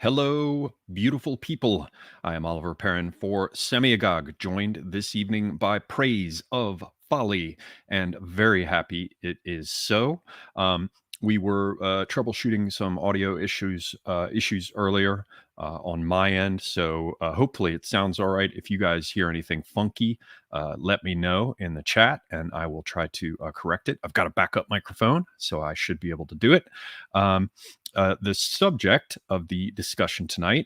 Hello, beautiful people. I am Oliver Perrin for Semiagog, joined this evening by Praise of Folly, and very happy it is so. We were troubleshooting some audio issues earlier on my end, so hopefully it sounds all right. If you guys hear anything funky, let me know in the chat, and I will try to correct it. I've got a backup microphone, so I should be able to do it. The subject of the discussion tonight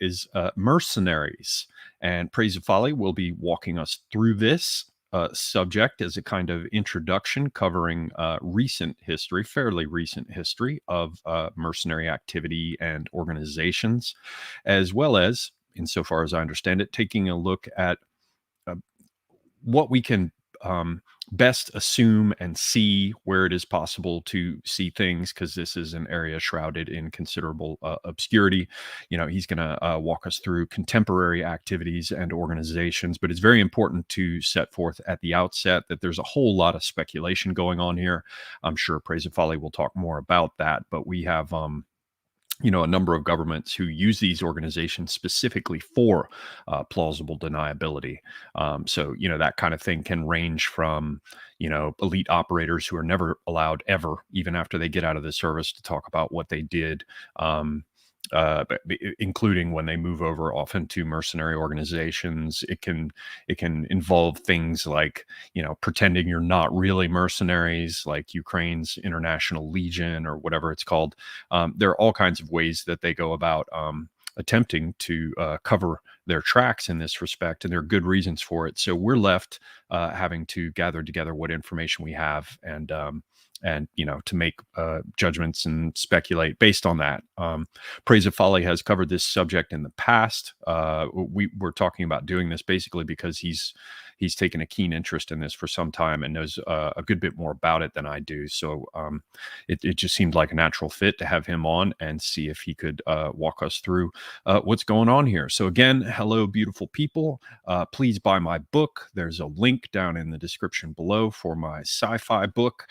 is mercenaries, and Praise of Folly will be walking us through this subject as a kind of introduction, covering recent history, fairly recent history of mercenary activity and organizations, as well as, insofar as I understand it, taking a look at uh, what we can best assume and see where it is possible to see things, because this is an area shrouded in considerable obscurity. He's going to walk us through contemporary activities and organizations, but it's very important to set forth at the outset that there's a whole lot of speculation going on here. I'm sure Praise of Folly will talk more about that, but we have a number of governments who use these organizations specifically for plausible deniability. So that kind of thing can range from, elite operators who are never allowed ever, even after they get out of the service, to talk about what they did. Including when they move over often to mercenary organizations. It can involve things like, pretending you're not really mercenaries, like Ukraine's International Legion or whatever it's called. There are all kinds of ways that they go about attempting to cover their tracks in this respect, and there are good reasons for it. So we're left having to gather together what information we have, and to make judgments and speculate based on that. Praise of Folly has covered this subject in the past. We were talking about doing this basically because he's taken a keen interest in this for some time and knows a good bit more about it than I do. So it just seemed like a natural fit to have him on and see if he could walk us through what's going on here. So again, hello, beautiful people. Please buy my book. There's a link down in the description below for my sci-fi book.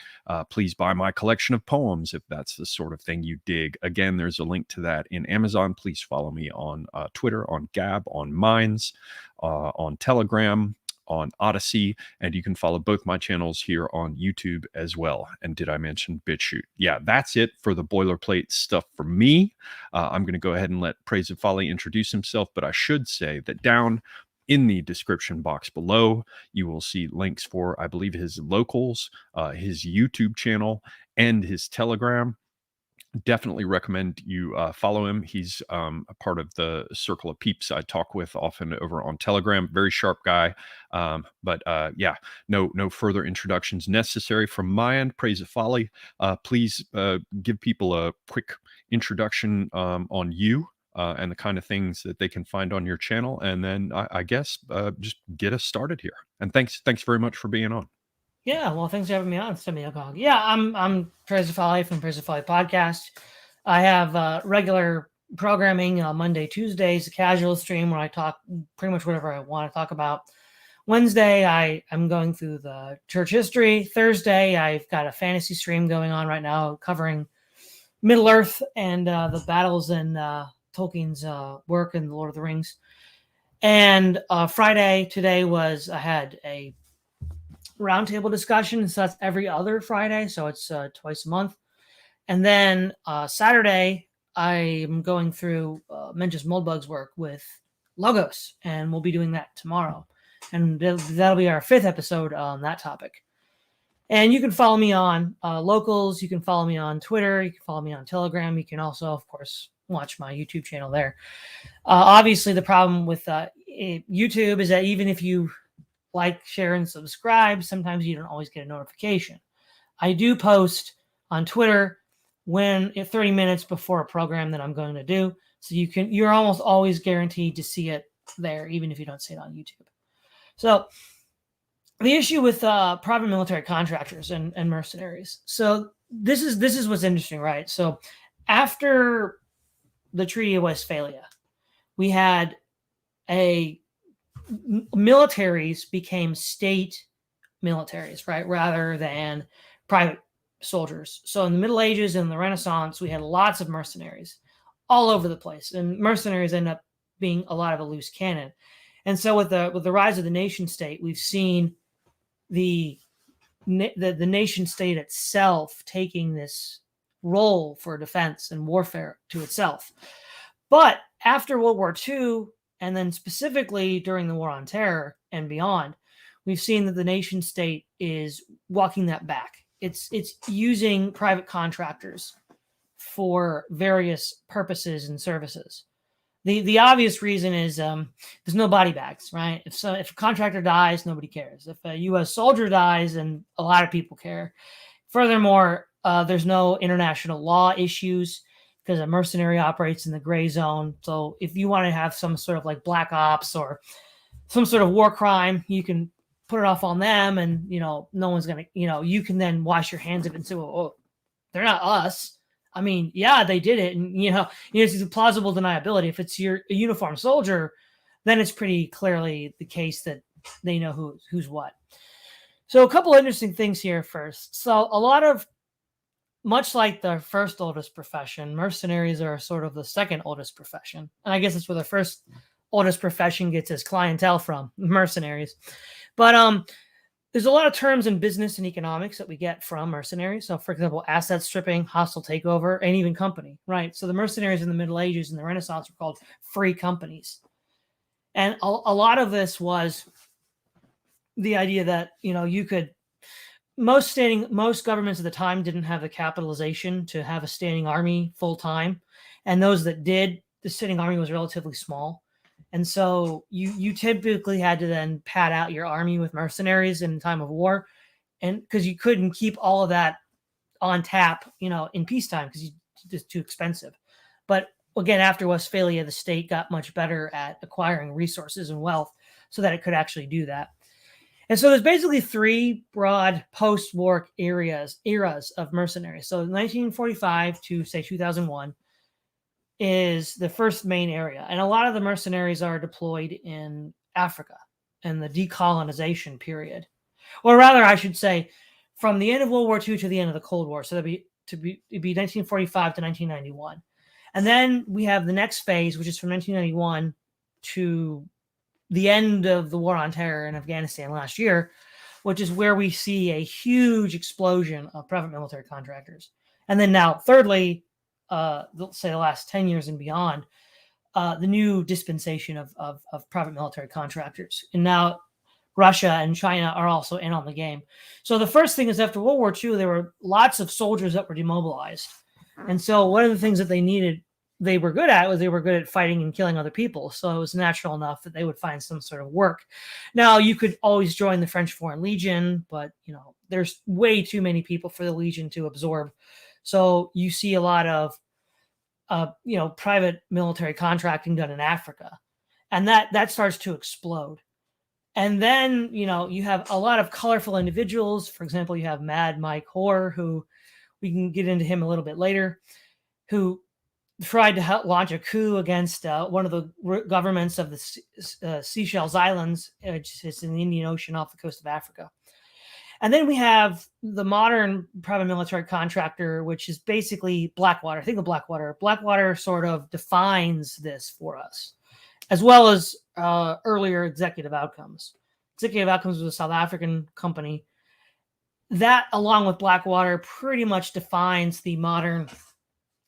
Please buy my collection of poems if that's the sort of thing you dig. Again, there's a link to that in Amazon. Please follow me on Twitter, on Gab, on Minds, on Telegram, on Odyssey, and you can follow both my channels here on YouTube as well. And did I mention BitChute? Yeah, that's it for the boilerplate stuff for me. I'm going to go ahead and let Praise of Folly introduce himself, but I should say that down in the description box below, you will see links for, I believe, his locals, his YouTube channel, and his Telegram. Definitely recommend you follow him. He's a part of the circle of peeps I talk with often over on Telegram. Very sharp guy. But no further introductions necessary from my end. Praise of Folly. Please give people a quick introduction on you. And the kind of things that they can find on your channel, and then I guess just get us started here. And thanks very much for being on. Yeah, well, thanks for having me on, Semiagog. Yeah, I'm Praise of Folly from Praise of Folly Podcast. I have regular programming Monday, Tuesdays, a casual stream where I talk pretty much whatever I want to talk about. Wednesday, I'm going through the church history. Thursday, I've got a fantasy stream going on right now covering Middle Earth and the battles in Tolkien's work in The Lord of the Rings. And Friday, today I had a roundtable discussion, so that's every other Friday, so it's twice a month. And then Saturday, I'm going through Mencius Moldbug's work with Logos, and we'll be doing that tomorrow. And that'll be our 5th episode on that topic. And you can follow me on locals. You can follow me on Twitter. You can follow me on Telegram. You can also, of course, watch my YouTube channel there. Obviously, the problem with YouTube is that even if you like, share, and subscribe, sometimes you don't always get a notification. I do post on Twitter 30 minutes before a program that I'm going to do. So you're almost always guaranteed to see it there, even if you don't see it on YouTube. So the issue with private military contractors and mercenaries. So this is what's interesting, right? So after the Treaty of Westphalia, we had militaries became state militaries, right, rather than private soldiers. So in the Middle Ages and the Renaissance, we had lots of mercenaries. all over the place, and mercenaries end up being a lot of a loose cannon. And so with the rise of the nation state, we've seen the nation state itself taking this role for defense and warfare to itself. But after World War II, and then specifically during the War on Terror and beyond, we've seen that the nation state is walking that back. It's using private contractors for various purposes and services. The obvious reason is there's no body bags, right? If a contractor dies, nobody cares. If a U.S. soldier dies, and a lot of people care. Furthermore, there's no international law issues because a mercenary operates in the gray zone. So if you want to have some sort of like black ops or some sort of war crime, you can put it off on them, and no one's gonna, you can then wash your hands of it and say, well, they're not us. I mean, yeah, they did it, and it's a plausible deniability. If it's a uniformed soldier, then it's pretty clearly the case that they know who's what. So a couple of interesting things here first. So a lot of, much like the first oldest profession, mercenaries are sort of the second oldest profession, and I guess it's where the first oldest profession gets its clientele from, mercenaries. But there's a lot of terms in business and economics that we get from mercenaries. So, for example, asset stripping, hostile takeover, and even company, right? So the mercenaries in the Middle Ages and the Renaissance were called free companies. And a lot of this was the idea that, you could, most governments at the time didn't have the capitalization to have a standing army full time. And those that did, the standing army was relatively small. And so you typically had to then pad out your army with mercenaries in time of war, and because you couldn't keep all of that on tap, in peacetime, because it's just too expensive. But again, after Westphalia, the state got much better at acquiring resources and wealth so that it could actually do that. And so there's basically three broad post-war eras of mercenaries. So 1945 to say 2001. Is the first main area. And a lot of the mercenaries are deployed in Africa in the decolonization period. Or rather, I should say, from the end of World War II to the end of the Cold War. So it'd be 1945 to 1991. And then we have the next phase, which is from 1991 to the end of the War on Terror in Afghanistan last year, which is where we see a huge explosion of private military contractors. And then now, thirdly, say the last 10 years and beyond, the new dispensation of private military contractors. And now Russia and China are also in on the game. So the first thing is, after World War II, there were lots of soldiers that were demobilized. And so one of the things that they were good at fighting and killing other people. So it was natural enough that they would find some sort of work. Now, you could always join the French Foreign Legion, but there's way too many people for the Legion to absorb. So you see a lot of, private military contracting done in Africa, and that starts to explode. And then, you have a lot of colorful individuals. For example, you have Mad Mike Hoare, who we can get into him a little bit later, who tried to launch a coup against one of the governments of the Seychelles Islands, which is in the Indian Ocean off the coast of Africa. And then we have the modern private military contractor, which is basically Blackwater. Think of Blackwater. Blackwater sort of defines this for us, as well as earlier Executive Outcomes. Executive Outcomes was a South African company. That, along with Blackwater, pretty much defines the modern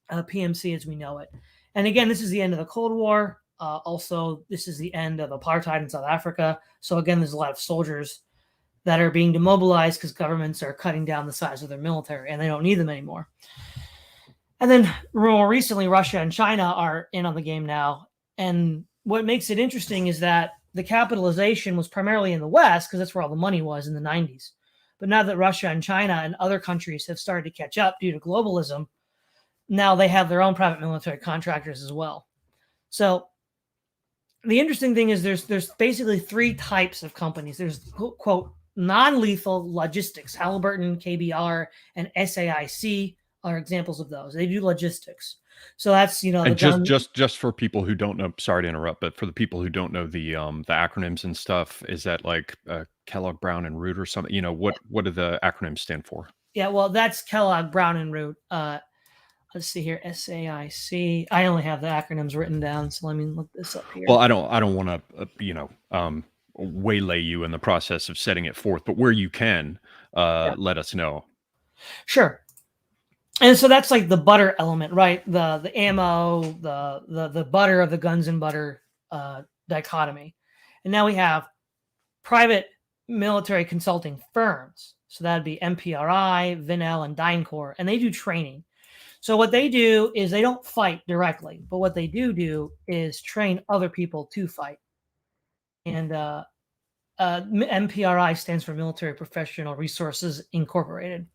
PMC as we know it. And again, this is the end of the Cold War. Also, this is the end of apartheid in South Africa. So again, there's a lot of soldiers that are being demobilized because governments are cutting down the size of their military and they don't need them anymore. And then more recently, Russia and China are in on the game now. And what makes it interesting is that the capitalization was primarily in the West, because that's where all the money was in the 90s. But now that Russia and China and other countries have started to catch up due to globalism, now they have their own private military contractors as well. So the interesting thing is there's basically three types of companies. There's, quote, non-lethal logistics. Halliburton, KBR, and SAIC are examples of those. They do logistics. So that's, and just for people who don't know, sorry to interrupt, but for the people who don't know the acronyms and stuff, is that like Kellogg, Brown and Root or something? What do the acronyms stand for? Yeah, well, that's Kellogg, Brown and Root. let's see here, SAIC. I only have the acronyms written down, so let me look this up here. Well, I don't want to, waylay you in the process of setting it forth, but where you can, let us know. Sure. And so that's like the butter element, right? The ammo, the butter of the guns and butter dichotomy. And now we have private military consulting firms. So that'd be MPRI, Vinel, and DynCorp, and they do training. So what they do is they don't fight directly, but what they do is train other people to fight. And MPRI stands for Military Professional Resources Incorporated.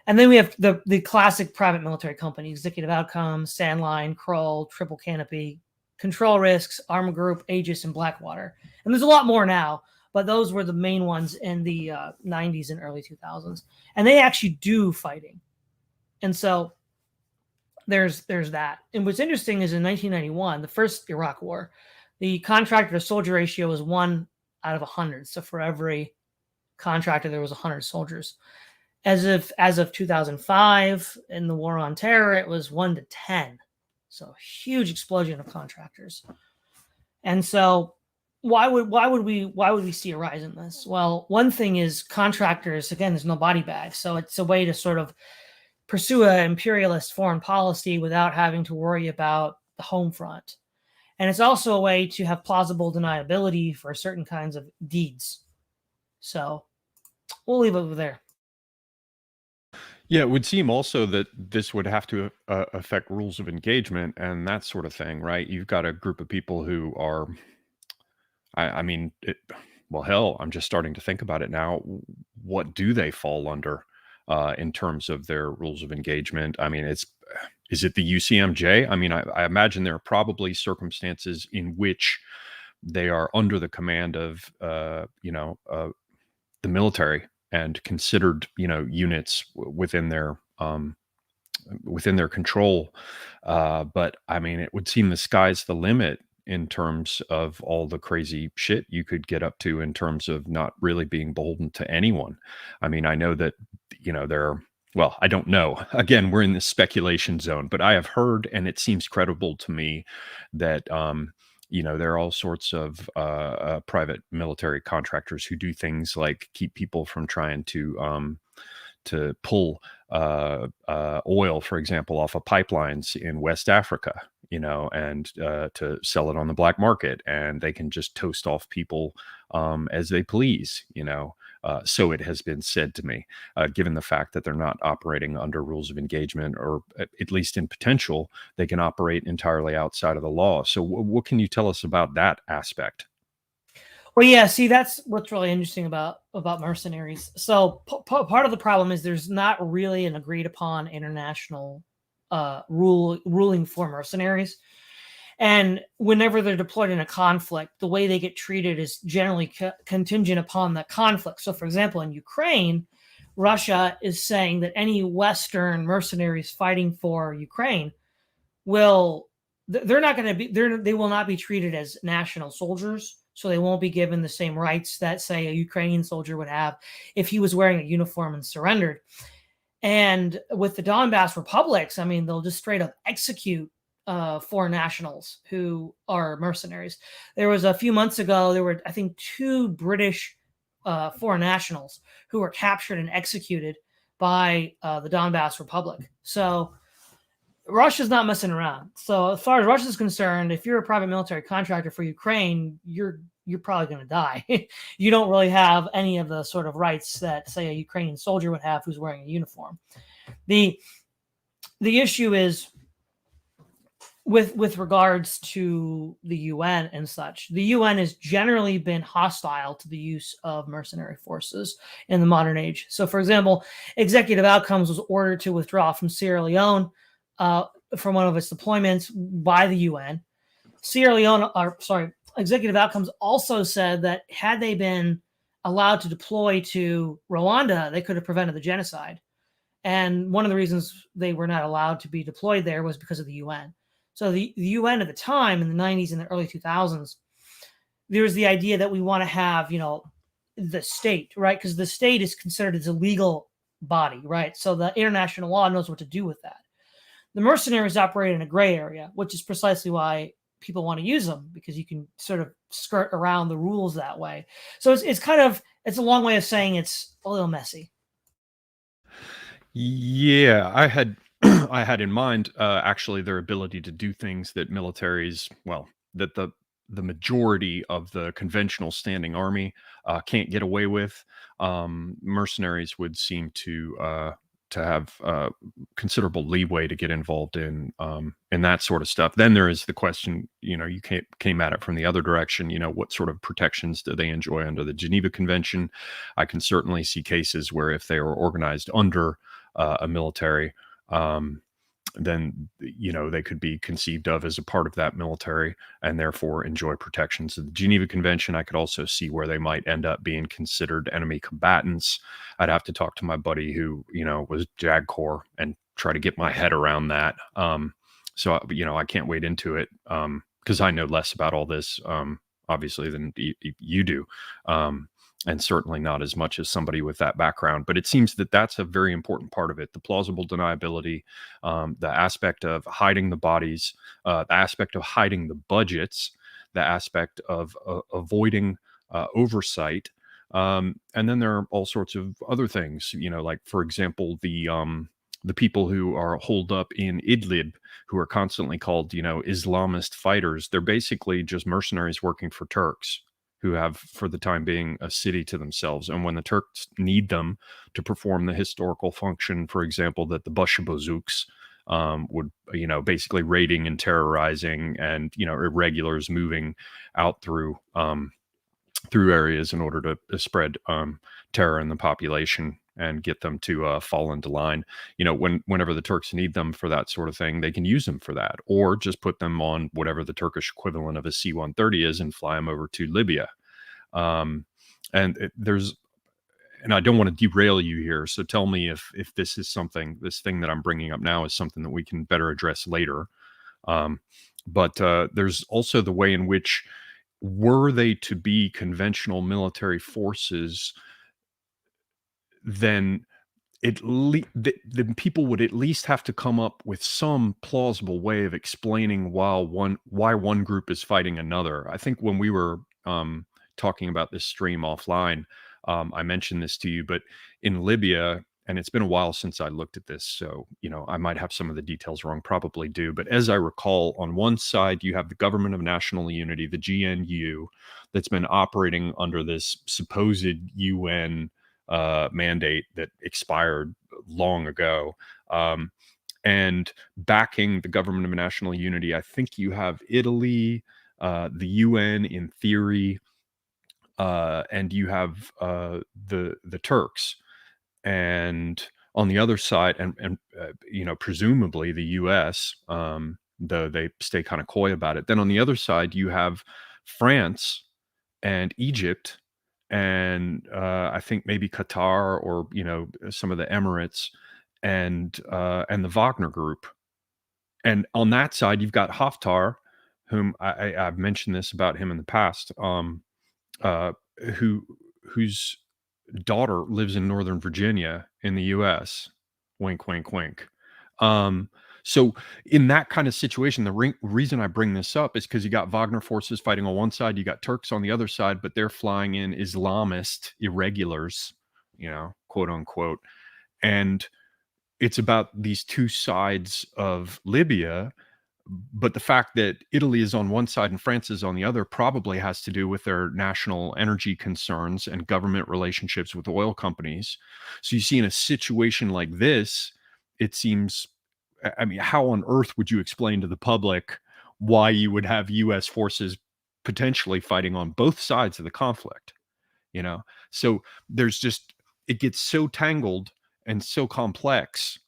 And then we have the classic private military companies: Executive Outcomes, Sandline, Kroll, Triple Canopy, Control Risks, Armor Group, Aegis, and Blackwater. And there's a lot more now, but those were the main ones in the 90s and early 2000s. And they actually do fighting. And so there's that. And what's interesting is in 1991, the first Iraq War, the contractor to soldier ratio was 1 out of 100. So for every contractor, there was 100 soldiers. As of 2005, in the war on terror, it was 1 to 10. So huge explosion of contractors. And so why would we see a rise in this? Well, one thing is contractors, again, there's no body bag. So it's a way to sort of pursue an imperialist foreign policy without having to worry about the home front. And it's also a way to have plausible deniability for certain kinds of deeds. So we'll leave it there. Yeah, it would seem also that this would have to affect rules of engagement and that sort of thing, right? You've got a group of people who are, well, hell, I'm just starting to think about it now. What do they fall under in terms of their rules of engagement? I mean, is it the UCMJ? I mean, I imagine there are probably circumstances in which they are under the command of, the military and considered, units within their control. But I mean, it would seem the sky's the limit in terms of all the crazy shit you could get up to in terms of not really being beholden to anyone. I mean, I know that, well, I don't know. Again, we're in this speculation zone, but I have heard, and it seems credible to me, that there are all sorts of private military contractors who do things like keep people from trying to pull oil, for example, off of pipelines in West Africa, and to sell it on the black market, and they can just toast off people as they please, so it has been said to me, given the fact that they're not operating under rules of engagement, or at least in potential, they can operate entirely outside of the law. So what can you tell us about that aspect? Well, yeah, see, that's what's really interesting about mercenaries. So part of the problem is there's not really an agreed upon international ruling for mercenaries. And whenever they're deployed in a conflict, the way they get treated is generally contingent upon the conflict. So, for example, in Ukraine, Russia is saying that any Western mercenaries fighting for Ukraine they will not be treated as national soldiers. So they won't be given the same rights that, say, a Ukrainian soldier would have if he was wearing a uniform and surrendered. And with the Donbass republics, I mean, they'll just straight up execute foreign nationals who are mercenaries. There was a few months ago, there were, I think, 2 British foreign nationals who were captured and executed by the Donbass Republic. So Russia's not messing around. So as far as Russia's concerned, if you're a private military contractor for Ukraine, you're probably going to die. You don't really have any of the sort of rights that, say, a Ukrainian soldier would have who's wearing a uniform. The issue is with regards to the UN and such. The UN has generally been hostile to the use of mercenary forces in the modern age. So, for example, Executive Outcomes was ordered to withdraw from Sierra Leone from one of its deployments by the UN. Executive Outcomes also said that had they been allowed to deploy to Rwanda, they could have prevented the genocide. And one of the reasons they were not allowed to be deployed there was because of the UN. So the UN at the time, in the 90s and the early 2000s, there was the idea that we want to have, the state, right? Because the state is considered as a legal body, right? So the international law knows what to do with that. The mercenaries operate in a gray area, which is precisely why people want to use them, because you can sort of skirt around the rules that way. So it's kind of, it's a long way of saying it's a little messy. Yeah, I had I had in mind actually their ability to do things that militaries, well, that the majority of the conventional standing army can't get away with. Mercenaries would seem to have considerable leeway to get involved in that sort of stuff. Then there is the question, you came at it from the other direction. What sort of protections do they enjoy under the Geneva Convention? I can certainly see cases where if they are organized under a military, then they could be conceived of as a part of that military and therefore enjoy protections of the Geneva Convention. I could also see where they might end up being considered enemy combatants. I'd have to talk to my buddy who was JAG Corps and try to get my head around that. So I can't wade into it because I know less about all this obviously than you do. And certainly not as much as somebody with that background. But it seems that that's a very important part of it. The plausible deniability, the aspect of hiding the bodies, the aspect of hiding the budgets, the aspect of avoiding oversight. And then there are all sorts of other things, like, for example, the people who are holed up in Idlib, who are constantly called, Islamist fighters. They're basically just mercenaries working for Turks, who have, for the time being, a city to themselves. And when the Turks need them to perform the historical function, for example, that the Başıbozuks would, basically raiding and terrorizing and, irregulars moving out through areas in order to spread terror in the population and get them to fall into line. Whenever the Turks need them for that sort of thing, they can use them for that, or just put them on whatever the Turkish equivalent of a C-130 is and fly them over to Libya. And I don't want to derail you here, so tell me if this thing that I'm bringing up now is something that we can better address later. But there's also the way in which, were they to be conventional military forces, then the people would at least have to come up with some plausible way of explaining why one group is fighting another. I think when we were talking about this stream offline, I mentioned this to you, but in Libya, and it's been a while since I looked at this, so I might have some of the details wrong, probably do, but as I recall, on one side you have the Government of National Unity, the GNU, that's been operating under this supposed UN mandate that expired long ago. And backing the Government of National Unity, I think you have Italy, the UN in theory, and you have the Turks. And on the other side, and presumably the US, though they stay kind of coy about it. Then on the other side, you have France and Egypt, and I think maybe Qatar, or some of the Emirates, and the Wagner Group. And on that side, you've got Haftar, whom I've mentioned this about him in the past, uh, whose daughter lives in Northern Virginia in the U.S. Wink, wink, wink. So in that kind of situation, the reason I bring this up is because you got Wagner forces fighting on one side, you got Turks on the other side, but they're flying in Islamist irregulars, quote unquote. And it's about these two sides of Libya. But the fact that Italy is on one side and France is on the other probably has to do with their national energy concerns and government relationships with oil companies. So you see, in a situation like this, it seems, I mean, how on earth would you explain to the public why you would have US forces potentially fighting on both sides of the conflict? So there's just, it gets so tangled and so complex,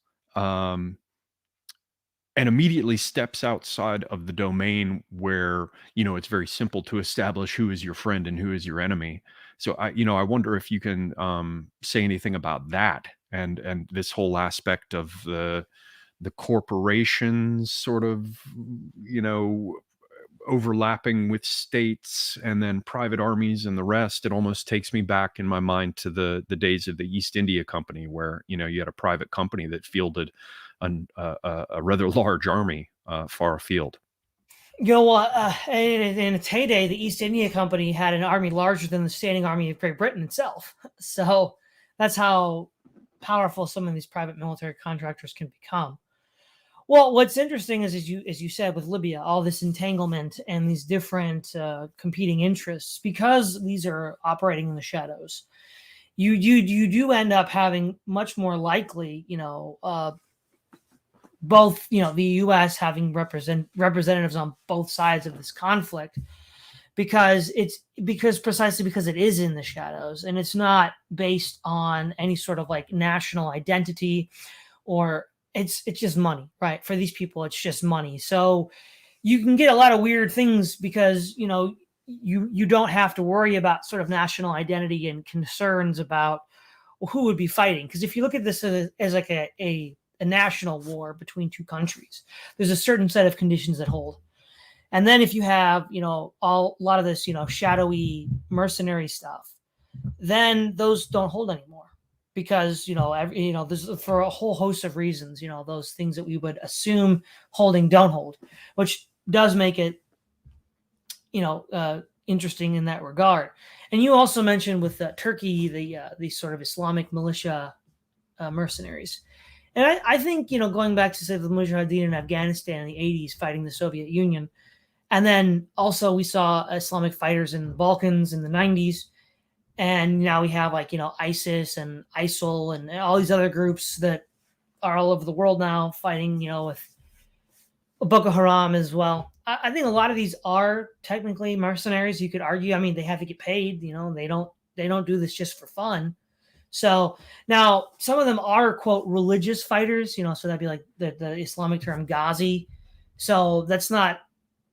and immediately steps outside of the domain where it's very simple to establish who is your friend and who is your enemy. So I wonder if you can say anything about that, and this whole aspect of the corporations sort of overlapping with states and then private armies and the rest. It almost takes me back in my mind to the days of the East India Company, where you had a private company that fielded a rather large army far afield. You know what? In its heyday, the East India Company had an army larger than the standing army of Great Britain itself. So that's how powerful some of these private military contractors can become. Well, what's interesting is, as you said, with Libya, all this entanglement and these different competing interests, because these are operating in the shadows. You do end up having much more likely, both, the U.S. having representatives on both sides of this conflict, because precisely because it is in the shadows and it's not based on any sort of like national identity, or it's just money, right? For these people, it's just money. So you can get a lot of weird things because, you don't have to worry about sort of national identity and concerns about who would be fighting. Because if you look at this as like a national war between two countries, there's a certain set of conditions that hold. And then if you have, a lot of this, shadowy mercenary stuff, then those don't hold anymore, because, there's, for a whole host of reasons, those things that we would assume holding don't hold, which does make it, interesting in that regard. And you also mentioned with Turkey, the sort of Islamic militia mercenaries. And I think, going back to, say, the Mujahideen in Afghanistan in the 80s fighting the Soviet Union, and then also we saw Islamic fighters in the Balkans in the 90s, and now we have ISIS and ISIL and all these other groups that are all over the world now fighting, with Boko Haram as well. I think a lot of these are technically mercenaries. You could argue, I mean, they have to get paid. They don't do this just for fun. So now some of them are, quote, religious fighters. So that'd be like the Islamic term Ghazi. So that's not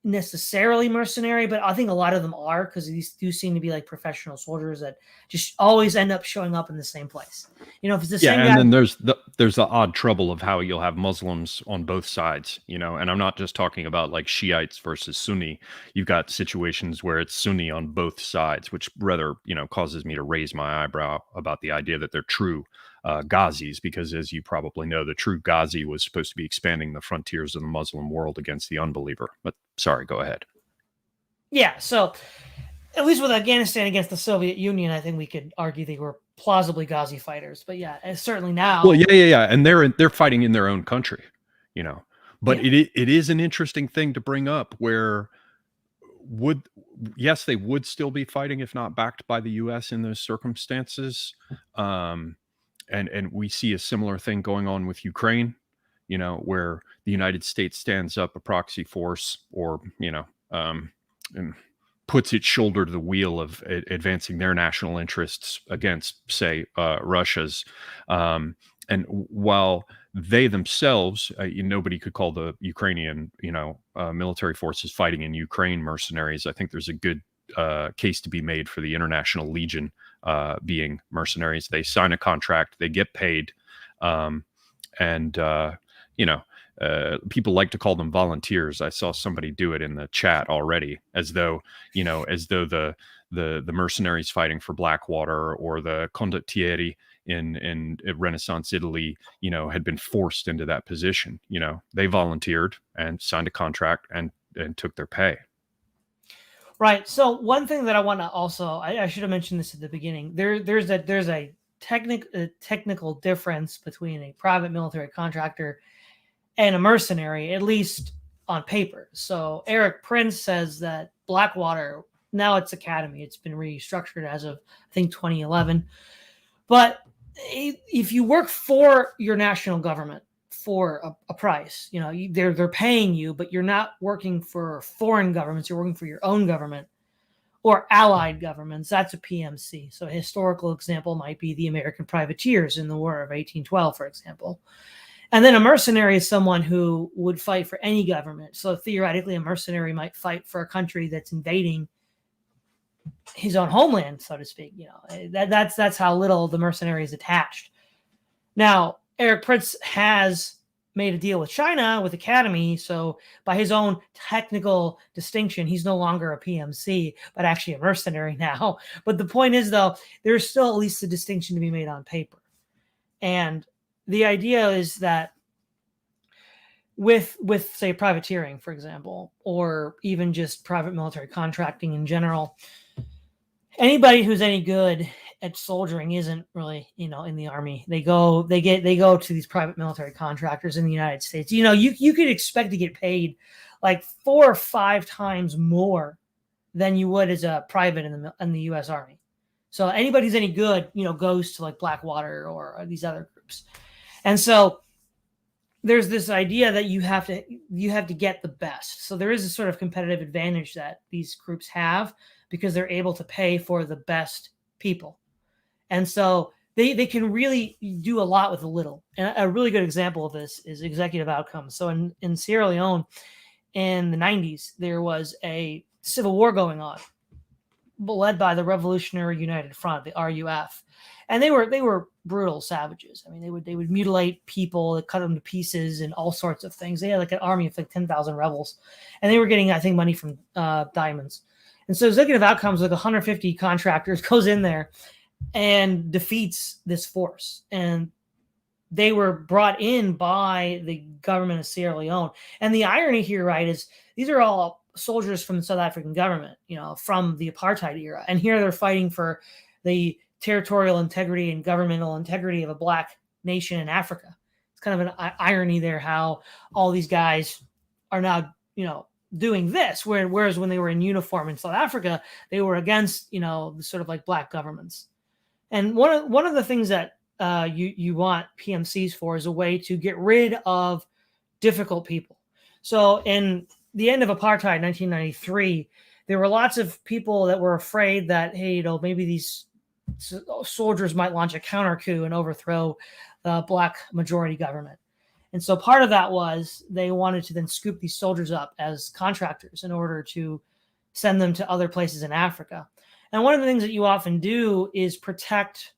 necessarily mercenary, but I think a lot of them are, because these do seem to be like professional soldiers that just always end up showing up in the same place. If it's the same guy. And then there's the odd trouble of how you'll have Muslims on both sides, and I'm not just talking about like Shiites versus Sunni. You've got situations where it's Sunni on both sides, which rather, causes me to raise my eyebrow about the idea that they're true Ghazis, because as you probably know, the true Ghazi was supposed to be expanding the frontiers of the Muslim world against the unbeliever. But sorry, go ahead. Yeah, so at least with Afghanistan against the Soviet Union, I think we could argue they were plausibly Ghazi fighters. But yeah, and certainly now. Well, yeah, and they're fighting in their own country, But Yeah. it is an interesting thing to bring up, where they would still be fighting if not backed by the U.S. in those circumstances. And we see a similar thing going on with Ukraine, where the United States stands up a proxy force, or, and puts its shoulder to the wheel of advancing their national interests against, say, Russia's. And while they themselves, nobody could call the Ukrainian, military forces fighting in Ukraine mercenaries. I think there's a good case to be made for the International Legion being mercenaries. They sign a contract, they get paid, and people like to call them volunteers. I saw somebody do it in the chat already, as though the mercenaries fighting for Blackwater or the condottieri in Renaissance Italy, had been forced into that position. They volunteered and signed a contract and took their pay. Right. So one thing that I want to also, I should have mentioned this at the beginning. There's a technical difference between a private military contractor and a mercenary, at least on paper. So Eric Prince says that Blackwater, now it's Academy, it's been restructured as of, I think, 2011. But if you work for your national government for a price, they're paying you, but you're not working for foreign governments, you're working for your own government or allied governments. That's a PMC. So a historical example might be the American privateers in the War of 1812, for example. And then a mercenary is someone who would fight for any government. So theoretically, a mercenary might fight for a country that's invading his own homeland, so to speak. That's how little the mercenary is attached. Now, Eric Prince has made a deal with China, with Academy. So by his own technical distinction, he's no longer a PMC, but actually a mercenary now. But the point is, though, there's still at least a distinction to be made on paper. And the idea is that with say privateering, for example, or even just private military contracting in general. Anybody who's any good at soldiering isn't really, in the army. They go to these private military contractors in the United States. You could expect to get paid like 4 or 5 times more than you would as a private in the U.S. Army. So anybody who's any good, goes to like Blackwater or these other groups. And so there's this idea that you have to get the best. So there is a sort of competitive advantage that these groups have because they're able to pay for the best people. And so they can really do a lot with a little. And a really good example of this is executive outcomes. So in Sierra Leone in the 90s, there was a civil war going on, led by the Revolutionary United Front, the RUF. And they were brutal savages. I mean, they would mutilate people, cut them to pieces, and all sorts of things. They had like an army of like 10,000 rebels, and they were getting, I think, money from diamonds. And so executive outcomes, like 150 contractors, goes in there and defeats this force. And they were brought in by the government of Sierra Leone. And the irony here, right, is these are all soldiers from the South African government, from the apartheid era. And here they're fighting for the territorial integrity and governmental integrity of a black nation in Africa. It's kind of an irony there how all these guys are now, doing this, whereas when they were in uniform in South Africa, they were against, the sort of like black governments. And one of the things that you want PMCs for is a way to get rid of difficult people. So in the end of apartheid, 1993, there were lots of people that were afraid that, hey, maybe these soldiers might launch a counter coup and overthrow the black majority government. And so part of that was they wanted to then scoop these soldiers up as contractors in order to send them to other places in Africa. And one of the things that you often do is protect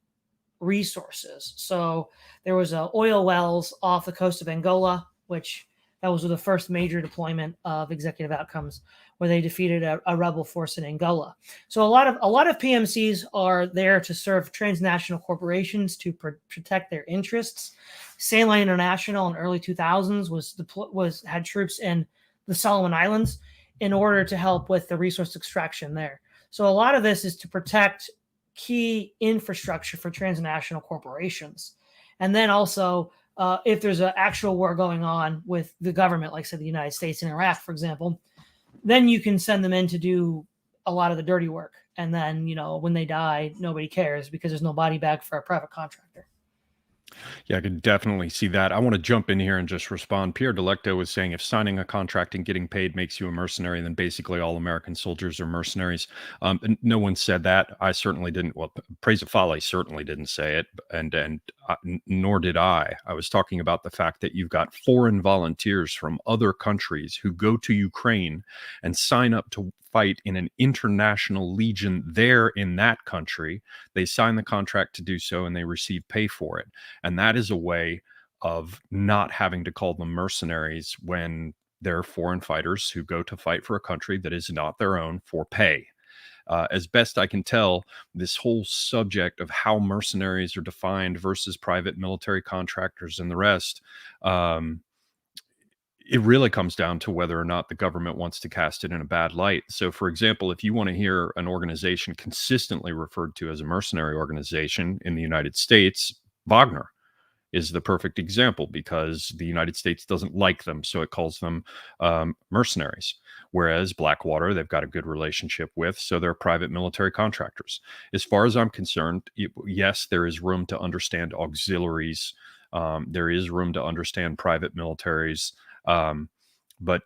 resources. So there was oil wells off the coast of Angola, which that was the first major deployment of executive outcomes, where they defeated a rebel force in Angola. So a lot of PMCs are there to serve transnational corporations to protect their interests. Saline International in early 2000s had troops in the Solomon Islands in order to help with the resource extraction there. So a lot of this is to protect key infrastructure for transnational corporations. And then also, if there's an actual war going on with the government, like say the United States in Iraq, for example, then you can send them in to do a lot of the dirty work. And then, when they die, nobody cares because there's no body bag for a private contractor. Yeah, I can definitely see that. I want to jump in here and just respond. Pierre Delecto was saying if signing a contract and getting paid makes you a mercenary, then basically all American soldiers are mercenaries. And no one said that. I certainly didn't. Well, Praise of Folly certainly didn't say it, and nor did I. I was talking about the fact that you've got foreign volunteers from other countries who go to Ukraine and sign up to fight in an international legion there in that country. They sign the contract to do so and they receive pay for it. And that is a way of not having to call them mercenaries when they're foreign fighters who go to fight for a country that is not their own for pay. As best I can tell, this whole subject of how mercenaries are defined versus private military contractors and the rest, it really comes down to whether or not the government wants to cast it in a bad light. So, for example, if you want to hear an organization consistently referred to as a mercenary organization in the United States, Wagner is the perfect example because the United States doesn't like them, so it calls them mercenaries. Whereas Blackwater, they've got a good relationship with, so they're private military contractors. As far as I'm concerned, yes, there is room to understand auxiliaries. There is room to understand private militaries. But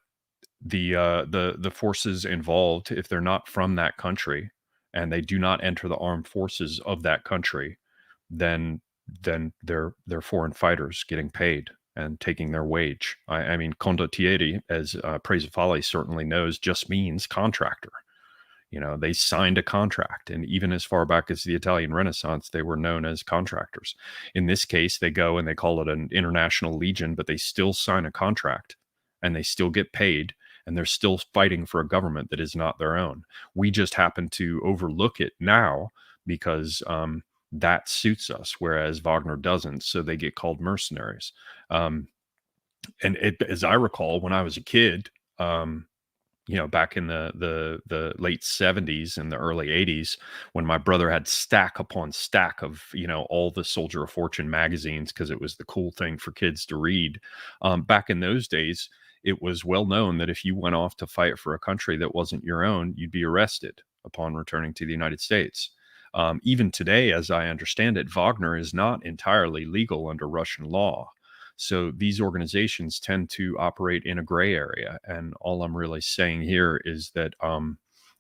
the forces involved, if they're not from that country and they do not enter the armed forces of that country, then they're foreign fighters getting paid and taking their wage. I mean, condottieri, as Praise of Folly certainly knows, just means contractor. They signed a contract, and even as far back as the Italian Renaissance, they were known as contractors. In this case, they go and they call it an international legion, but they still sign a contract and they still get paid, and they're still fighting for a government that is not their own. We just happen to overlook it now because that suits us, whereas Wagner doesn't, so they get called mercenaries. And as I recall, when I was a kid, back in the late 70s and the early 80s, when my brother had stack upon stack of, all the Soldier of Fortune magazines, because it was the cool thing for kids to read. Back in those days, it was well known that if you went off to fight for a country that wasn't your own, you'd be arrested upon returning to the United States. Even today, as I understand it, Wagner is not entirely legal under Russian law. So these organizations tend to operate in a gray area. And all I'm really saying here is that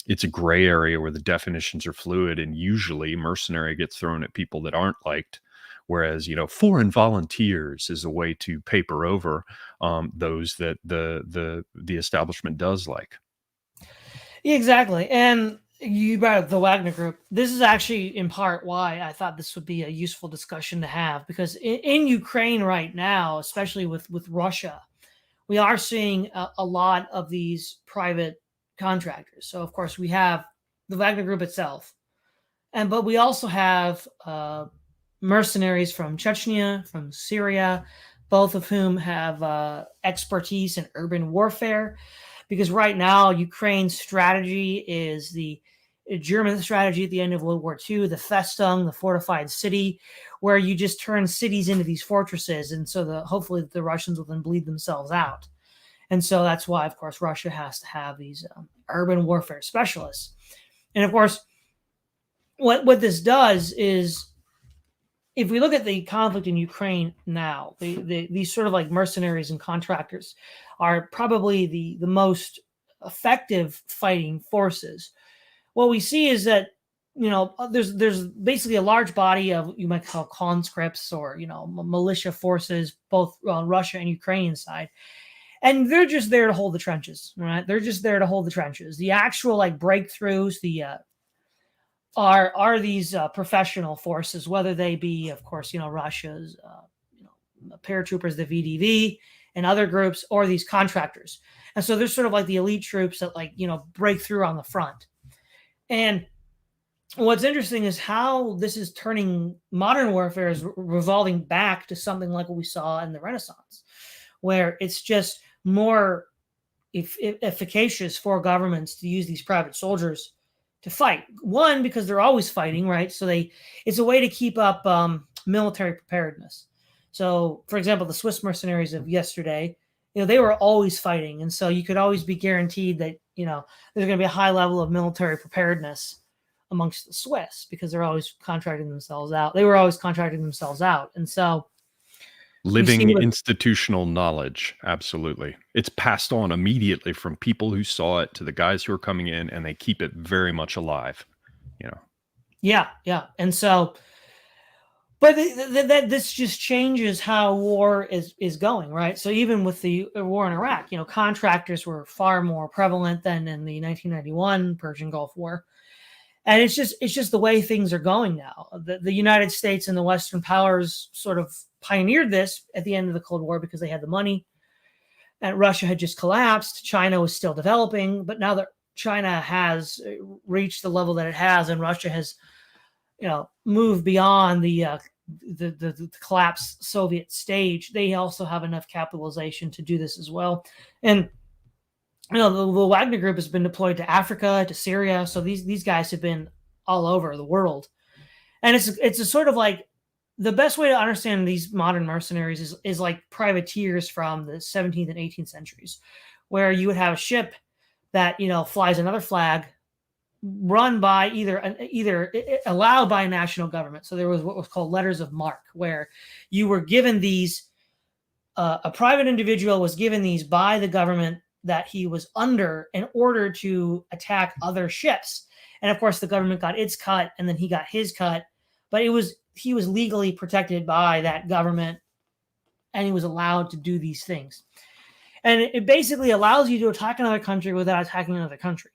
it's a gray area where the definitions are fluid, and usually mercenary gets thrown at people that aren't liked. Whereas, foreign volunteers is a way to paper over those that the establishment does like. Exactly. And you brought up the Wagner Group. This is actually in part why I thought this would be a useful discussion to have, because in Ukraine right now, especially with Russia, we are seeing a lot of these private contractors. So, of course, we have the Wagner Group itself, but we also have mercenaries from Chechnya, from Syria, both of whom have expertise in urban warfare. Because right now, Ukraine's strategy is the German strategy at the end of World War II, the Festung, the fortified city, where you just turn cities into these fortresses. And so hopefully the Russians will then bleed themselves out. And so that's why, of course, Russia has to have these urban warfare specialists. And of course, what this does is, if we look at the conflict in Ukraine now, these sort of like mercenaries and contractors are probably the most effective fighting forces. What we see is that, there's basically a large body of, you might call conscripts or, militia forces, both on Russia and Ukrainian side. And they're just there to hold the trenches, right? They're just there to hold the trenches. The actual like breakthroughs, are these professional forces, whether they be, of course, Russia's, paratroopers, the VDV, and other groups, or these contractors. And so they're sort of like the elite troops that break through on the front. And what's interesting is how this is turning modern warfare, is revolving back to something like what we saw in the Renaissance, where it's just more efficacious for governments to use these private soldiers to fight. One, because they're always fighting, right? So it's a way to keep up military preparedness. So, for example, the Swiss mercenaries of yesterday, they were always fighting. And so you could always be guaranteed that, there's going to be a high level of military preparedness amongst the Swiss, because they're always contracting themselves out. They were always contracting themselves out. And so living institutional knowledge. Absolutely. It's passed on immediately from people who saw it to the guys who are coming in, and they keep it very much alive, Yeah. And so, but this just changes how war is going, right? So even with the war in Iraq, contractors were far more prevalent than in the 1991 Persian Gulf War. And it's just the way things are going now. The United States and the Western powers sort of pioneered this at the end of the Cold War because they had the money, and Russia had just collapsed. China was still developing, but now that China has reached the level that it has, and Russia has, moved beyond the collapsed Soviet stage, they also have enough capitalization to do this as well. And the Wagner Group has been deployed to Africa, to Syria. So these guys have been all over the world. And it's a sort of like, the best way to understand these modern mercenaries is like privateers from the 17th and 18th centuries, where you would have a ship that, flies another flag, run by either allowed by a national government. So there was what was called letters of marque, where you were given these, a private individual was given these by the government that he was under in order to attack other ships. And of course, the government got its cut, and then he got his cut. But he was legally protected by that government, and he was allowed to do these things. And it basically allows you to attack another country without attacking another country,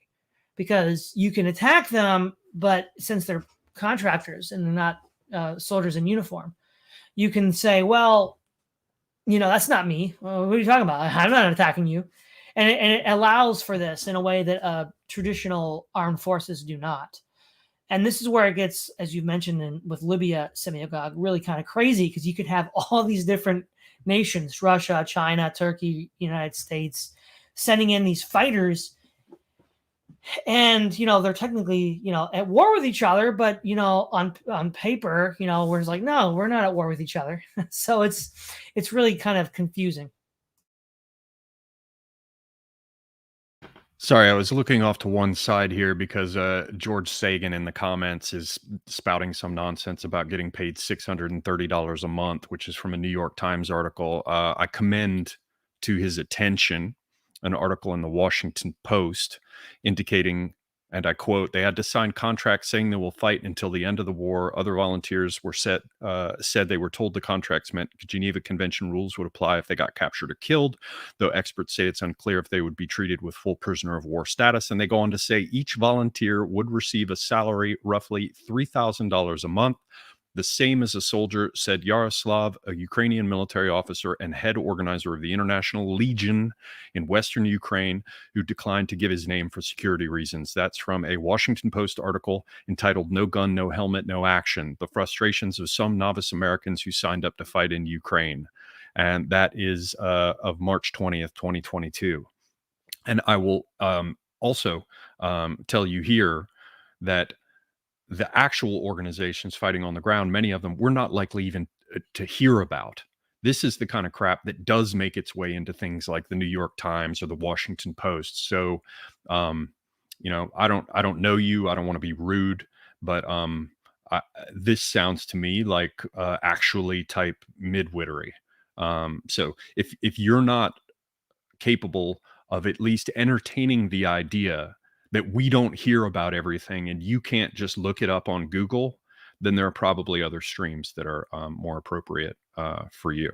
because you can attack them, but since they're contractors and they're not soldiers in uniform, you can say, well, that's not me. Well, what are you talking about? I'm not attacking you. And it allows for this in a way that traditional armed forces do not. And this is where it gets, as you mentioned with Libya, Semyagog, really kind of crazy, because you could have all these different nations, Russia, China, Turkey, United States, sending in these fighters. And, they're technically, at war with each other, but, on paper, we're just like, no, we're not at war with each other. So it's really kind of confusing. Sorry, I was looking off to one side here because George Sagan in the comments is spouting some nonsense about getting paid $630 a month, which is from a New York Times article. I commend to his attention an article in the Washington Post indicating, and I quote, "They had to sign contracts saying they will fight until the end of the war. Other volunteers were said they were told the contracts meant Geneva Convention rules would apply if they got captured or killed, though experts say it's unclear if they would be treated with full prisoner of war status." And they go on to say each volunteer would receive a salary roughly $3,000 a month, the same as a soldier, said Yaroslav, a Ukrainian military officer and head organizer of the International Legion in Western Ukraine, who declined to give his name for security reasons. That's from a Washington Post article entitled "No Gun, No Helmet, No Action: The Frustrations of Some Novice Americans Who Signed Up to Fight in Ukraine." And that is of March 20th, 2022. And I will also tell you here that the actual organizations fighting on the ground, many of them we're not likely even to hear about. This is the kind of crap that does make its way into things like the New York Times or the Washington Post. So, I don't know you. I don't want to be rude, but this sounds to me like actually type midwittery. So if you're not capable of at least entertaining the idea that we don't hear about everything and you can't just look it up on Google, then there are probably other streams that are more appropriate for you.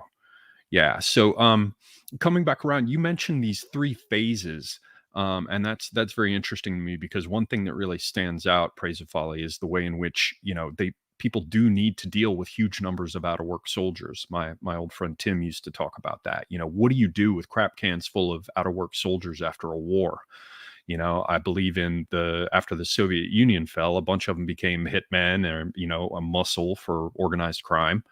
Yeah. So coming back around, you mentioned these three phases. And that's very interesting to me, because one thing that really stands out, praise of Folly, is the way in which, people do need to deal with huge numbers of out of work soldiers. My old friend Tim used to talk about that. What do you do with crap cans full of out of work soldiers after a war? I believe after the Soviet Union fell, a bunch of them became hitmen, or, a muscle for organized crime,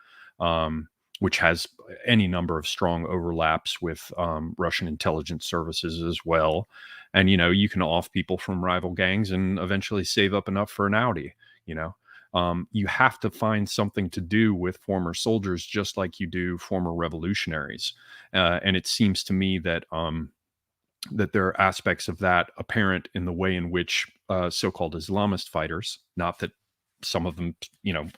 which has any number of strong overlaps with Russian intelligence services as well. And, you can off people from rival gangs and eventually save up enough for an Audi. You have to find something to do with former soldiers, just like you do former revolutionaries. And it seems to me that that there are aspects of that apparent in the way in which so-called Islamist fighters, not that some of them,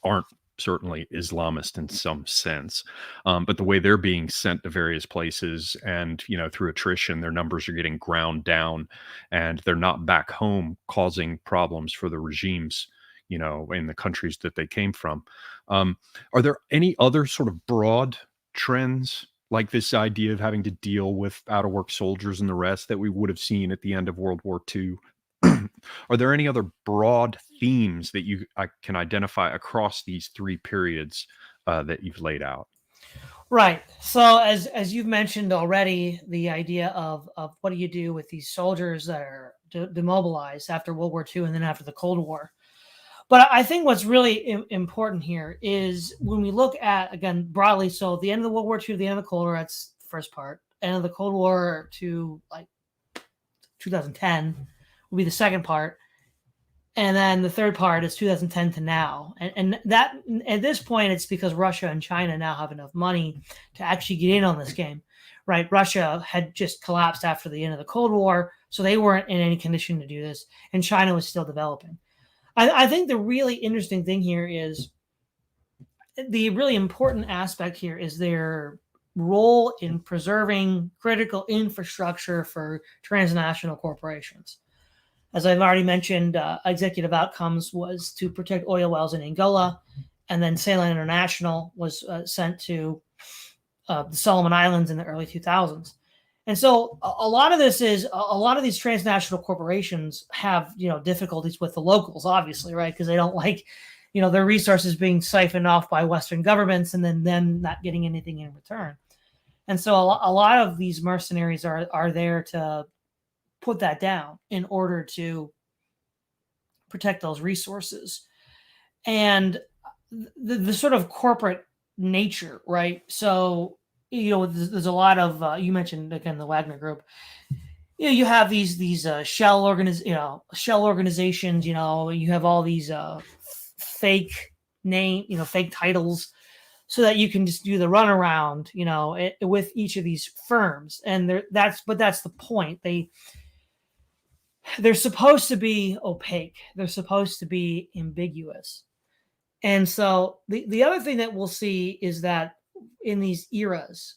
aren't certainly Islamist in some sense, but the way they're being sent to various places and, through attrition, their numbers are getting ground down and they're not back home causing problems for the regimes, in the countries that they came from. Are there any other sort of broad trends like this idea of having to deal with out of work soldiers and the rest that we would have seen at the end of World War II? Are there any other broad themes that I can identify across these three periods that you've laid out? Right. So as you've mentioned already, the idea of what do you do with these soldiers that are demobilized after World War II and then after the Cold War? But I think what's really important here is when we look at, again, broadly, so the end of the World War II, the end of the Cold War, that's the first part. End of the Cold War to like 2010 will be the second part. And then the third part is 2010 to now. And that at this point, it's because Russia and China now have enough money to actually get in on this game, right? Russia had just collapsed after the end of the Cold War, so they weren't in any condition to do this. And China was still developing. I think the really interesting thing here is the really important aspect here is their role in preserving critical infrastructure for transnational corporations. As I've already mentioned, executive outcomes was to protect oil wells in Angola, and then Sahel International was sent to the Solomon Islands in the early 2000s. And so a lot of this is a lot of these transnational corporations have, difficulties with the locals, obviously, right? Because they don't like, their resources being siphoned off by Western governments and then them not getting anything in return. And so a lot of these mercenaries are there to put that down in order to protect those resources. And the sort of corporate nature, right? So, there's a lot of, you mentioned again, the Wagner Group. You have these shell organizations, you have all these fake fake titles, so that you can just do the runaround, with each of these firms. And that's the point. They're supposed to be opaque. They're supposed to be ambiguous. And so the other thing that we'll see is that in these eras,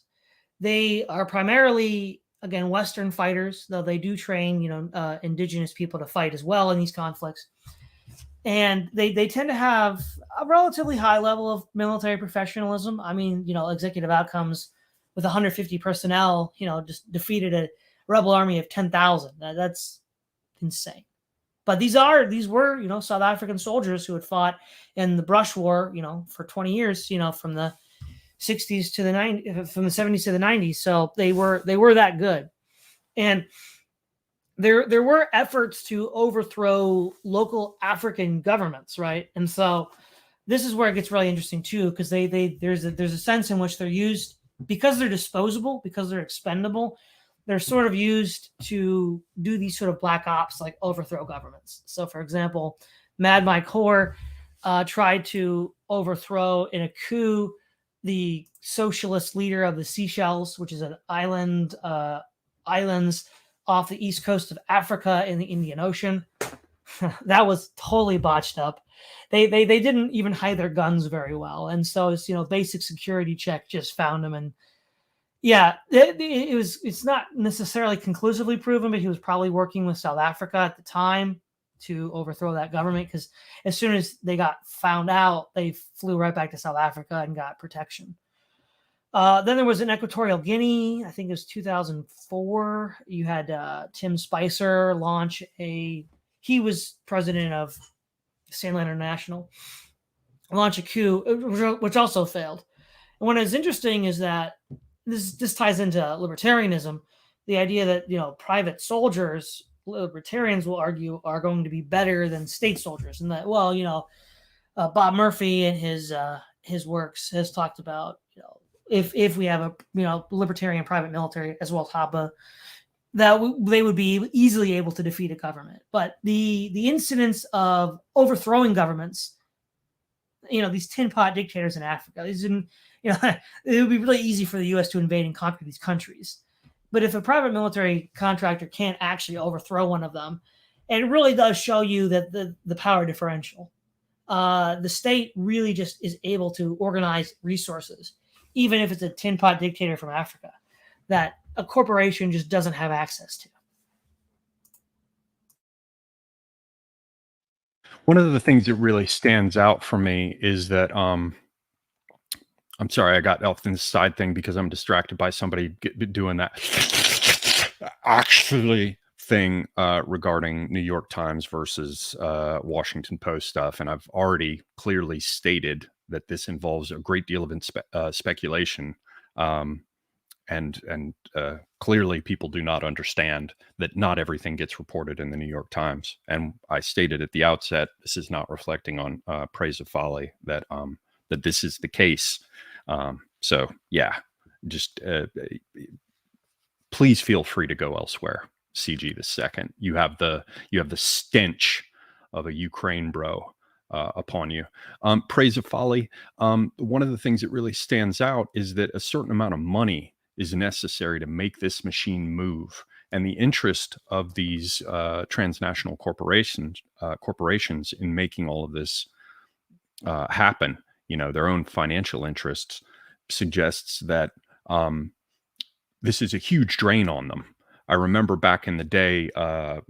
they are primarily, again, Western fighters, though they do train, indigenous people to fight as well in these conflicts. And they tend to have a relatively high level of military professionalism. I mean, executive outcomes with 150 personnel, just defeated a rebel army of 10,000. That's insane. But these were, South African soldiers who had fought in the brush war, for 20 years, from the 60s to the 90s, from the 70s to the 90s. So they were that good. And there were efforts to overthrow local African governments, right? And so this is where it gets really interesting too, because there's a sense in which they're used because they're disposable, because they're expendable. They're sort of used to do these sort of black ops, like overthrow governments. So, for example, Mad Mike Hoare tried to overthrow in a coup the socialist leader of the Seychelles, which is an islands off the east coast of Africa in the Indian Ocean. That was totally botched up. They didn't even hide their guns very well, and so it's basic security check just found him. And yeah, it's not necessarily conclusively proven, but he was probably working with South Africa at the time to overthrow that government, because as soon as they got found out, they flew right back to South Africa and got protection. Then there was in Equatorial Guinea, I think it was 2004. You had Tim Spicer launch he was president of Sandland International, launch a coup, which also failed. And what is interesting is that this ties into libertarianism, the idea that, private soldiers, libertarians will argue, are going to be better than state soldiers. And that, Bob Murphy in his works has talked about, if we have a libertarian private military as well as Haba, that they would be easily able to defeat a government. But the incidence of overthrowing governments, these tin pot dictators in Africa, it would be really easy for the U.S. to invade and conquer these countries. But if a private military contractor can't actually overthrow one of them, it really does show you that the power differential. The state really just is able to organize resources, even if it's a tin pot dictator from Africa, that a corporation just doesn't have access to. One of the things that really stands out for me is that I'm sorry, I got off this side thing because I'm distracted by somebody doing that actually thing regarding New York Times versus Washington Post stuff. And I've already clearly stated that this involves a great deal of speculation. And clearly people do not understand that not everything gets reported in the New York Times. And I stated at the outset, this is not reflecting on praise of Folly, that this is the case. So yeah, just please feel free to go elsewhere. CG the second, you have the stench of a Ukraine bro upon you. Praise of Folly. One of the things that really stands out is that a certain amount of money is necessary to make this machine move, and the interest of these transnational corporations in making all of this happen, their own financial interests, suggests that this is a huge drain on them. I remember back in the day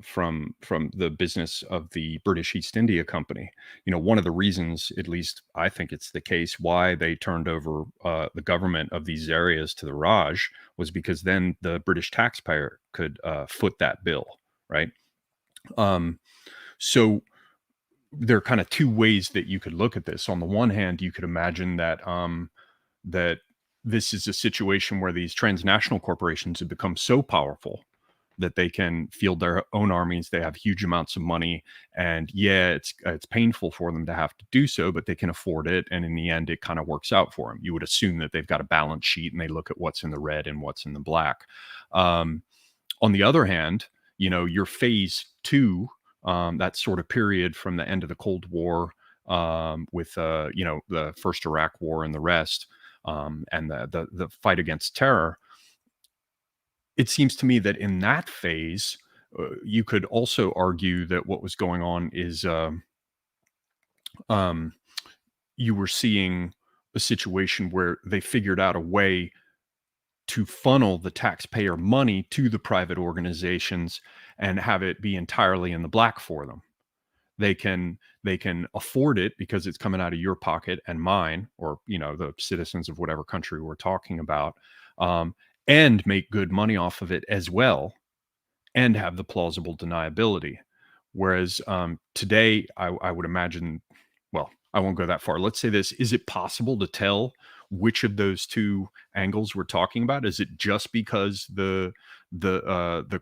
from the business of the British East India Company, one of the reasons, at least I think it's the case, why they turned over the government of these areas to the Raj was because then the British taxpayer could foot that bill, right? So there are kind of two ways that you could look at this. On the one hand, you could imagine that that this is a situation where these transnational corporations have become so powerful that they can field their own armies. They have huge amounts of money, and yeah, it's painful for them to have to do so, but they can afford it. And in the end, it kind of works out for them. You would assume that they've got a balance sheet and they look at what's in the red and what's in the black. On the other hand, your phase two, that sort of period from the end of the Cold War, with the first Iraq War and the rest, and the fight against terror. It seems to me that in that phase, you could also argue that what was going on is you were seeing a situation where they figured out a way to funnel the taxpayer money to the private organizations and have it be entirely in the black for them. They can afford it because it's coming out of your pocket and mine, or the citizens of whatever country we're talking about, and make good money off of it as well, and have the plausible deniability. Whereas today, I would imagine, well, I won't go that far. Let's say this: is it possible to tell which of those two angles we're talking about? Is it just because the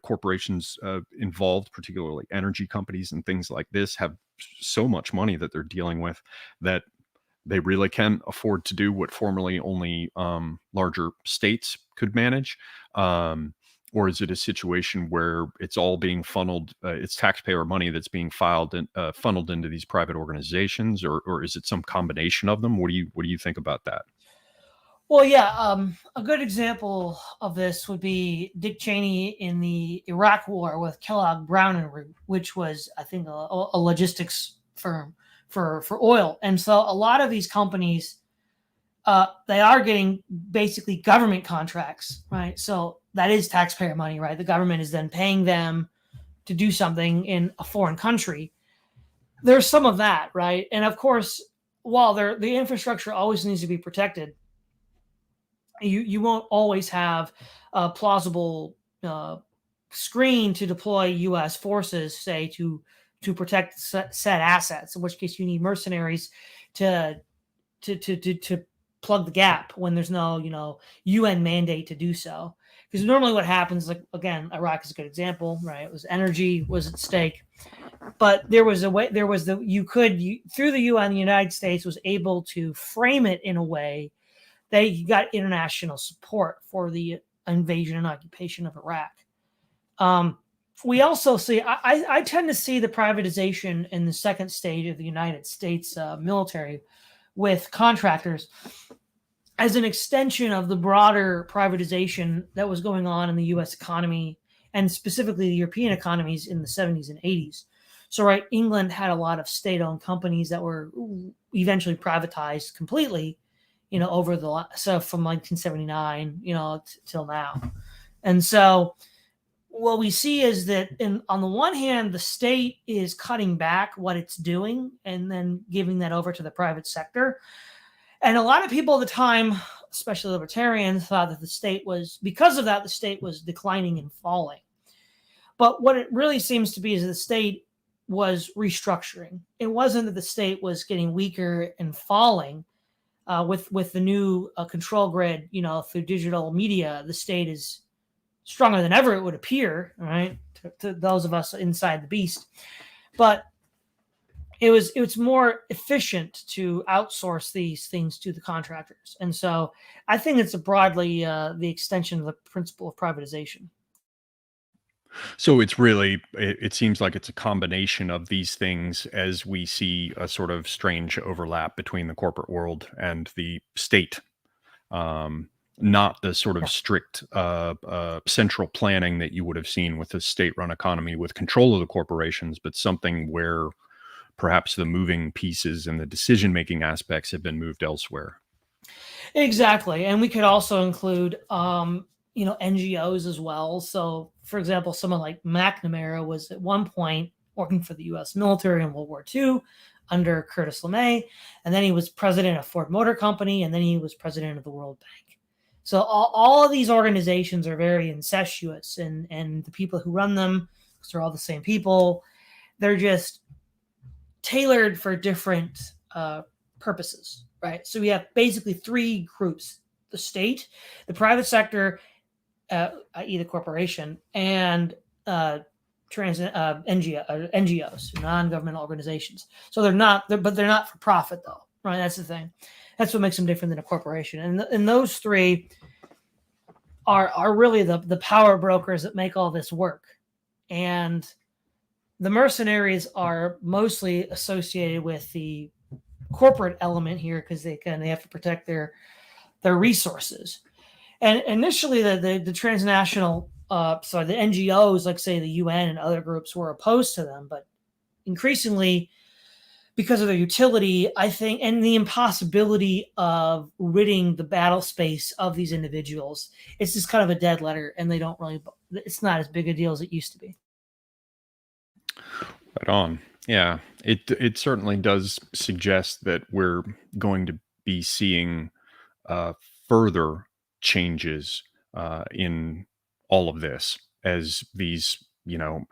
corporations involved, particularly energy companies and things like this, have so much money that they're dealing with that they really can afford to do what formerly only larger states could manage? Or is it a situation where it's all being funneled, it's taxpayer money that's being funneled into these private organizations, or is it some combination of them? What do you think about that? Well, yeah, a good example of this would be Dick Cheney in the Iraq War with Kellogg Brown and Root, which was, I think, a logistics firm for oil. And so a lot of these companies, they are getting basically government contracts, right? So that is taxpayer money, right? The government is then paying them to do something in a foreign country. There's some of that, right? And of course, while the infrastructure always needs to be protected, you won't always have a plausible screen to deploy U.S. forces, say, to protect said assets. In which case, you need mercenaries to plug the gap when there's no UN mandate to do so. Because normally what happens, like again, Iraq is a good example, right? It was energy was at stake, but there was a way. Through the UN, the United States was able to frame it in a way they got international support for the invasion and occupation of Iraq. We also see, I tend to see the privatization in the second stage of the United States military with contractors as an extension of the broader privatization that was going on in the U.S. economy, and specifically the European economies in the 70s and 80s. So, right, England had a lot of state-owned companies that were eventually privatized completely, so from 1979, till now. And so what we see is that on the one hand, the state is cutting back what it's doing and then giving that over to the private sector. And a lot of people at the time, especially libertarians, thought that the state was declining and falling. But what it really seems to be is the state was restructuring. It wasn't that the state was getting weaker and falling. With the new control grid, through digital media, the state is stronger than ever, it would appear, right, to those of us inside the beast. But it's more efficient to outsource these things to the contractors. And so I think it's broadly the extension of the principle of privatization. So it seems like it's a combination of these things, as we see a sort of strange overlap between the corporate world and the state. Not the sort of strict central planning that you would have seen with a state-run economy with control of the corporations, but something where perhaps the moving pieces and the decision-making aspects have been moved elsewhere. Exactly. And we could also include NGOs as well. So, for example, someone like McNamara was at one point working for the U.S. military in World War II under Curtis LeMay, and then he was president of Ford Motor Company, and then he was president of the World Bank. So all of these organizations are very incestuous, and the people who run them, because they're all the same people, they're just tailored for different purposes, right? So we have basically three groups: the state, the private sector, i.e. the corporation, and NGOs, non-governmental organizations. So they're not for profit though, right? That's the thing. That's what makes them different than a corporation. And those three are really the power brokers that make all this work. And the mercenaries are mostly associated with the corporate element here because they have to protect their resources. And initially, the transnational, the NGOs, like say the UN and other groups, were opposed to them, but increasingly, because of their utility, I think, and the impossibility of ridding the battle space of these individuals, it's just kind of a dead letter, and it's not as big a deal as it used to be. Right on. Yeah, it certainly does suggest that we're going to be seeing further changes in all of this as these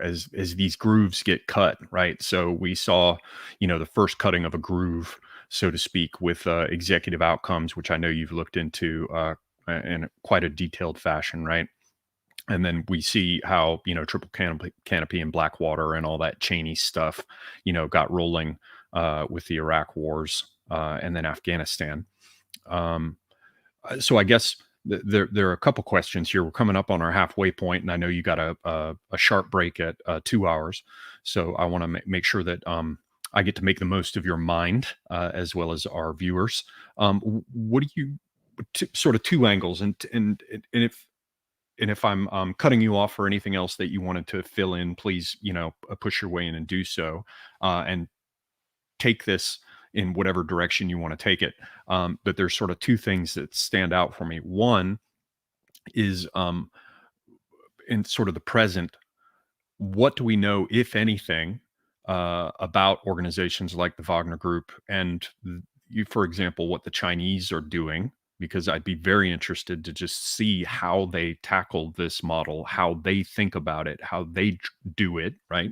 as these grooves get cut, right? So we saw the first cutting of a groove, so to speak, with executive outcomes, which I know you've looked into in quite a detailed fashion, right? And then we see how triple canopy and Blackwater and all that Cheney stuff got rolling with the Iraq wars and then Afghanistan. So I guess there are a couple questions here. We're coming up on our halfway point, and I know you got a sharp break at 2 hours. So I want to make sure that I get to make the most of your mind as well as our viewers. What do you sort of two angles, and if I'm cutting you off or anything else that you wanted to fill in, please push your way in and do so, and take this in whatever direction you want to take it. But there's sort of two things that stand out for me. One is in sort of the present, what do we know, if anything, about organizations like the Wagner Group and for example, what the Chinese are doing? Because I'd be very interested to just see how they tackle this model, how they think about it, how they do it, right?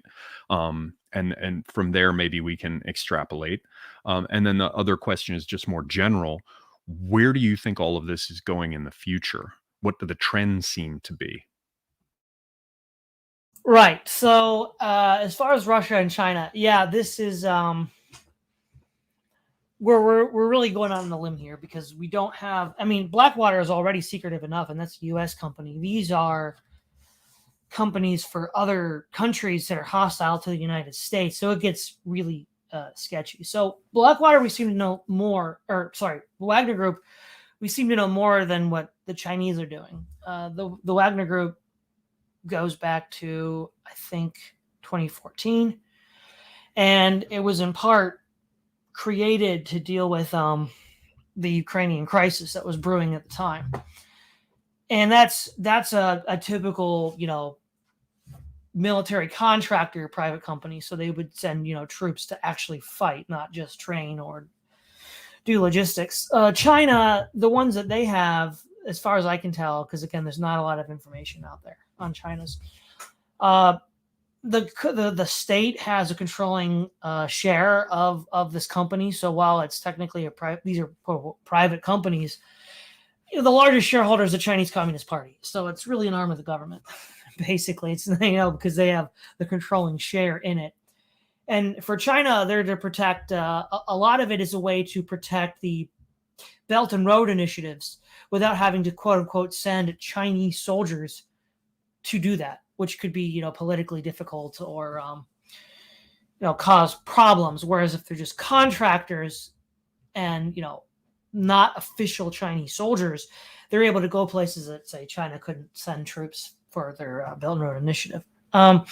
And from there, maybe we can extrapolate. And then the other question is just more general. Where do you think all of this is going in the future? What do the trends seem to be? Right. So as far as Russia and China, yeah, this is we're really going on the limb here because we don't have. I mean, Blackwater is already secretive enough, and that's a U.S. company. These are companies for other countries that are hostile to the United States, so it gets really sketchy. So Blackwater, we seem to know more, Wagner Group, we seem to know more than what the Chinese are doing. The Wagner Group goes back to, I think, 2014, and it was in part created to deal with the Ukrainian crisis that was brewing at the time. And that's a typical, military contractor private company. So they would send, troops to actually fight, not just train or do logistics. China, the ones that they have, as far as I can tell, because again, there's not a lot of information out there on China's. The state has a controlling share of this company. So while it's technically these are private companies, the largest shareholder is the Chinese Communist Party. So it's really an arm of the government. Basically, it's because they have the controlling share in it. And for China, they're to protect a lot of it is a way to protect the Belt and Road initiatives without having to quote unquote send Chinese soldiers to do that, which could be politically difficult or cause problems. Whereas if they're just contractors and not official Chinese soldiers, they're able to go places that say China couldn't send troops for their Belt and Road initiative. The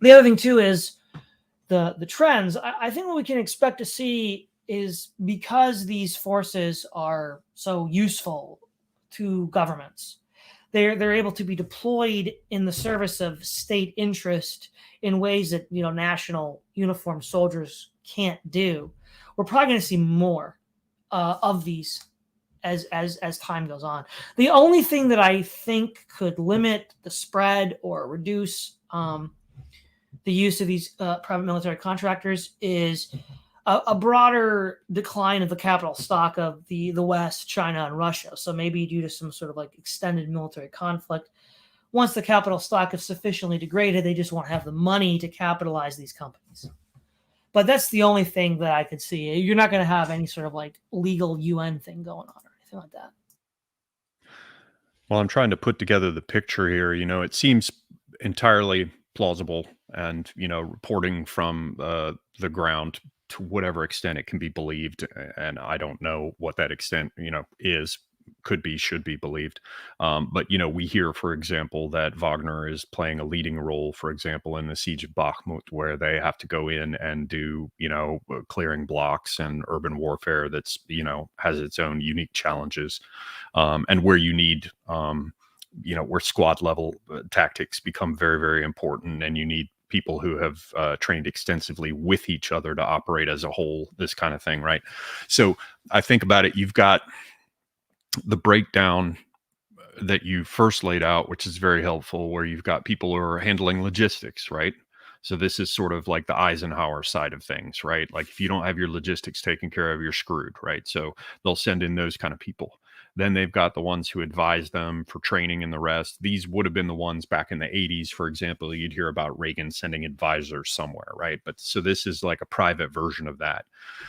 other thing too is the trends. I think what we can expect to see is, because these forces are so useful to governments, they're able to be deployed in the service of state interest in ways that national uniformed soldiers can't do. We're probably going to see more of these as time goes on. The only thing that I think could limit the spread or reduce the use of these private military contractors is a broader decline of the capital stock of the West, China, and Russia. So maybe due to some sort of extended military conflict, once the capital stock is sufficiently degraded, they just won't have the money to capitalize these companies. But that's the only thing that I could see. You're not going to have any sort of like legal UN thing going on or anything like that. Well, I'm trying to put together the picture here. It seems entirely plausible, and reporting from the ground to whatever extent it can be believed, and I don't know what that extent is, could be, should be believed. But we hear, for example, that Wagner is playing a leading role, for example, in the siege of Bakhmut, where they have to go in and do clearing blocks and urban warfare that's has its own unique challenges, and where you need where squad level tactics become very, very important, and you need people who have trained extensively with each other to operate as a whole, this kind of thing, right? So I think about it, you've got the breakdown that you first laid out, which is very helpful, where you've got people who are handling logistics, right? So this is sort of like the Eisenhower side of things, right? Like if you don't have your logistics taken care of, you're screwed, right? So they'll send in those kind of people. Then they've got the ones who advise them for training and the rest. These would have been the ones back in the 80s, for example. You'd hear about Reagan sending advisors somewhere, right? But so this is like a private version of that.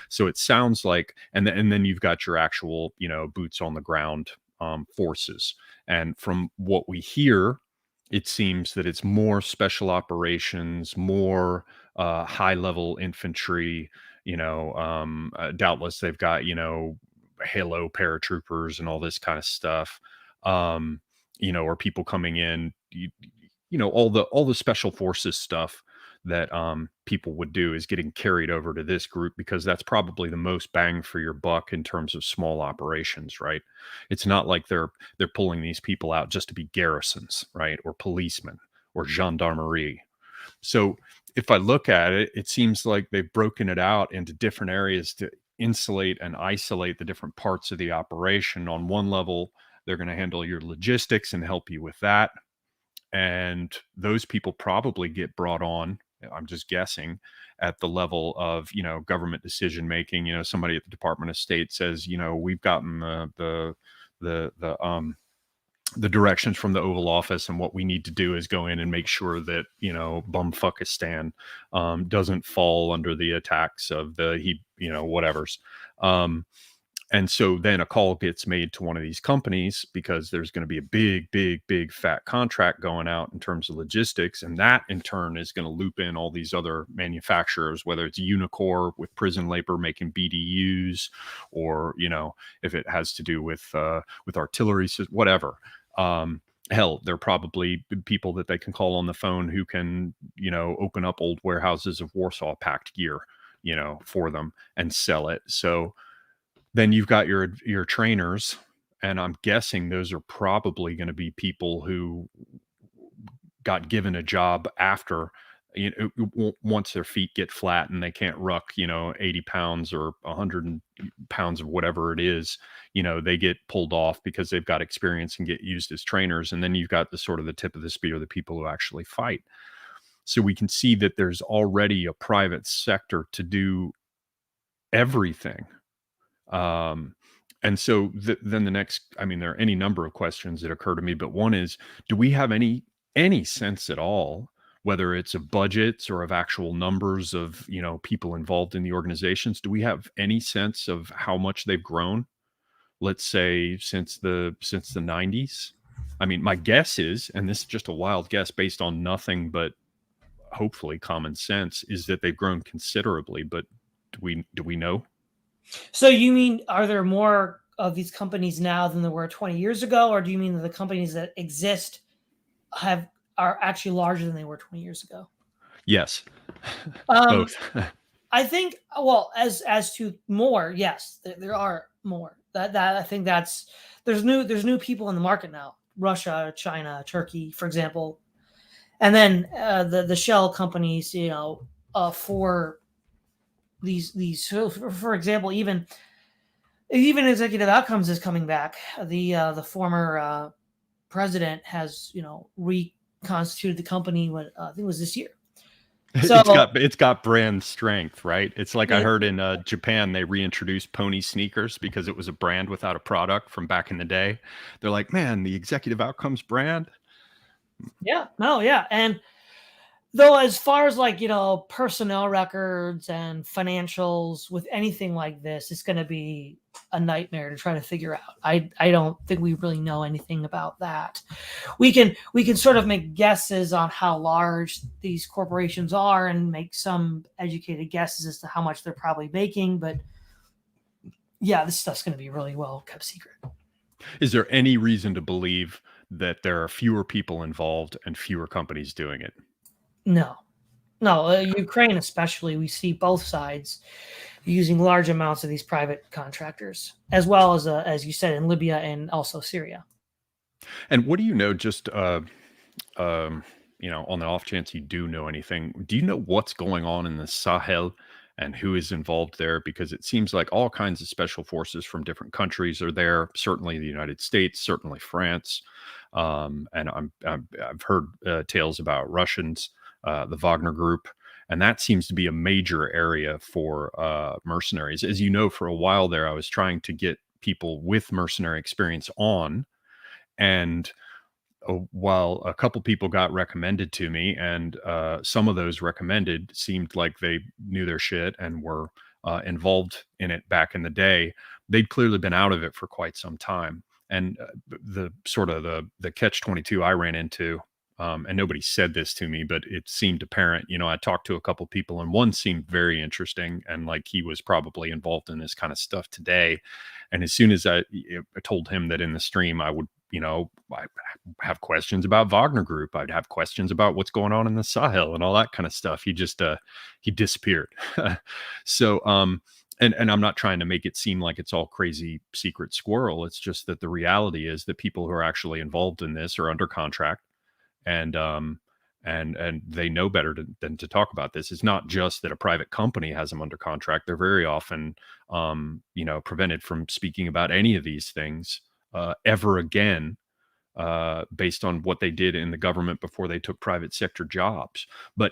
So it sounds like, and then you've got your actual, boots on the ground forces. And from what we hear, it seems that it's more special operations, more high level infantry. Doubtless they've got Halo paratroopers and all this kind of stuff. Or people coming in, all the special forces stuff that people would do is getting carried over to this group, because that's probably the most bang for your buck in terms of small operations, right? It's not like they're pulling these people out just to be garrisons, right? Or policemen or gendarmerie. So if I look at it, it seems like they've broken it out into different areas to insulate and isolate the different parts of the operation. On one level, they're going to handle your logistics and help you with that. And those people probably get brought on, I'm just guessing, at the level of government decision making. Somebody at the Department of State says, we've gotten the directions from the Oval Office, and what we need to do is go in and make sure that Bumfuckistan doesn't fall under the attacks of the whatevers. And so then a call gets made to one of these companies, because there's going to be a big fat contract going out in terms of logistics. And that in turn is going to loop in all these other manufacturers, whether it's Unicor with prison labor making BDUs, or, if it has to do with artillery, whatever. Hell, there are probably people that they can call on the phone who can, open up old warehouses of Warsaw Pact gear, for them and sell it. So then you've got your trainers, and I'm guessing those are probably going to be people who got given a job after, once their feet get flat and they can't ruck, 80 pounds or 100 pounds of whatever it is, they get pulled off because they've got experience and get used as trainers. And then you've got the sort of the tip of the spear, the people who actually fight. So we can see that there's already a private sector to do everything. And so then the next, there are any number of questions that occur to me, but one is, do we have any sense at all, whether it's of budgets or of actual numbers of, people involved in the organizations? Do we have any sense of how much they've grown, let's say since the 90s? My guess is, and this is just a wild guess based on nothing but hopefully common sense, is that they've grown considerably, but do we know? So you mean, are there more of these companies now than there were 20 years ago? Or do you mean that the companies that exist are actually larger than they were 20 years ago? Yes. Both. I think, well, as to more, yes, there are more. That I think there's new people in the market now. Russia, China, Turkey, for example. And then the shell companies, for these, for example, even Executive Outcomes is coming back. The former president has reconstituted the company. What I think it was this year. So it's got brand strength, right? It's like I heard in Japan they reintroduced Pony sneakers because it was a brand without a product from back in the day. They're like, man, the Executive Outcomes brand, Yeah, no, yeah. And though, as far as like, personnel records and financials with anything like this, it's going to be a nightmare to try to figure out. I don't think we really know anything about that. We can sort of make guesses on how large these corporations are and make some educated guesses as to how much they're probably making. But yeah, this stuff's going to be really well kept secret. Is there any reason to believe that there are fewer people involved and fewer companies doing it? No, no, Ukraine especially, we see both sides using large amounts of these private contractors, as well as you said, in Libya and also Syria. And what do you know, just on the off chance you do know anything, do you know what's going on in the Sahel and who is involved there? Because it seems like all kinds of special forces from different countries are there. Certainly the United States, certainly France, and I've heard tales about Russians, the Wagner Group, and that seems to be a major area for mercenaries. As you know, for a while there, I was trying to get people with mercenary experience on, and while a couple people got recommended to me, and some of those recommended seemed like they knew their shit and were involved in it back in the day, they'd clearly been out of it for quite some time. And the sort of the catch 22 I ran into, and nobody said this to me, but it seemed apparent. I talked to a couple people, and one seemed very interesting, and like he was probably involved in this kind of stuff today. And as soon as I told him that in the stream, I would, I have questions about Wagner Group. I'd have questions about what's going on in the Sahel and all that kind of stuff. He just he disappeared. So and I'm not trying to make it seem like it's all crazy secret squirrel. It's just that the reality is that people who are actually involved in this are under contract, and and they know better than to talk about this. It's not just that a private company has them under contract. They're very often prevented from speaking about any of these things ever again, based on what they did in the government before they took private sector jobs. But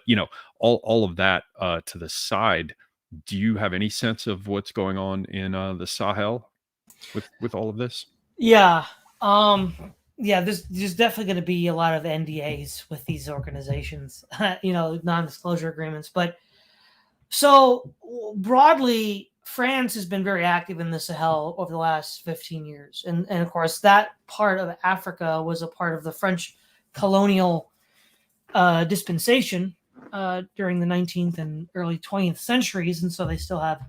all of that to the side, do you have any sense of what's going on in the Sahel with all of this? Yeah. Yeah, there's definitely going to be a lot of NDAs with these organizations, non-disclosure agreements. But so broadly, France has been very active in the Sahel over the last 15 years. And of course, that part of Africa was a part of the French colonial dispensation during the 19th and early 20th centuries. And so they still have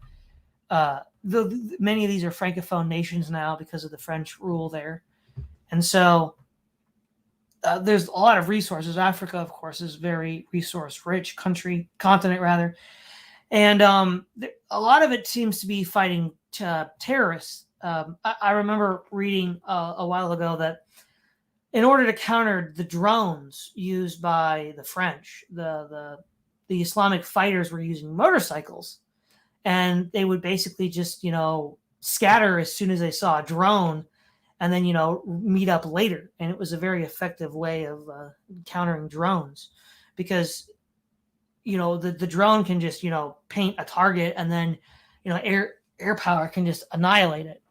many of these are Francophone nations now because of the French rule there. And so there's a lot of resources. Africa, of course, is very resource rich continent rather. And a lot of it seems to be fighting terrorists. I remember reading a while ago that in order to counter the drones used by the French, the Islamic fighters were using motorcycles, and they would basically just scatter as soon as they saw a drone, and then meet up later. And it was a very effective way of countering drones, because the drone can just paint a target, and then air power can just annihilate it.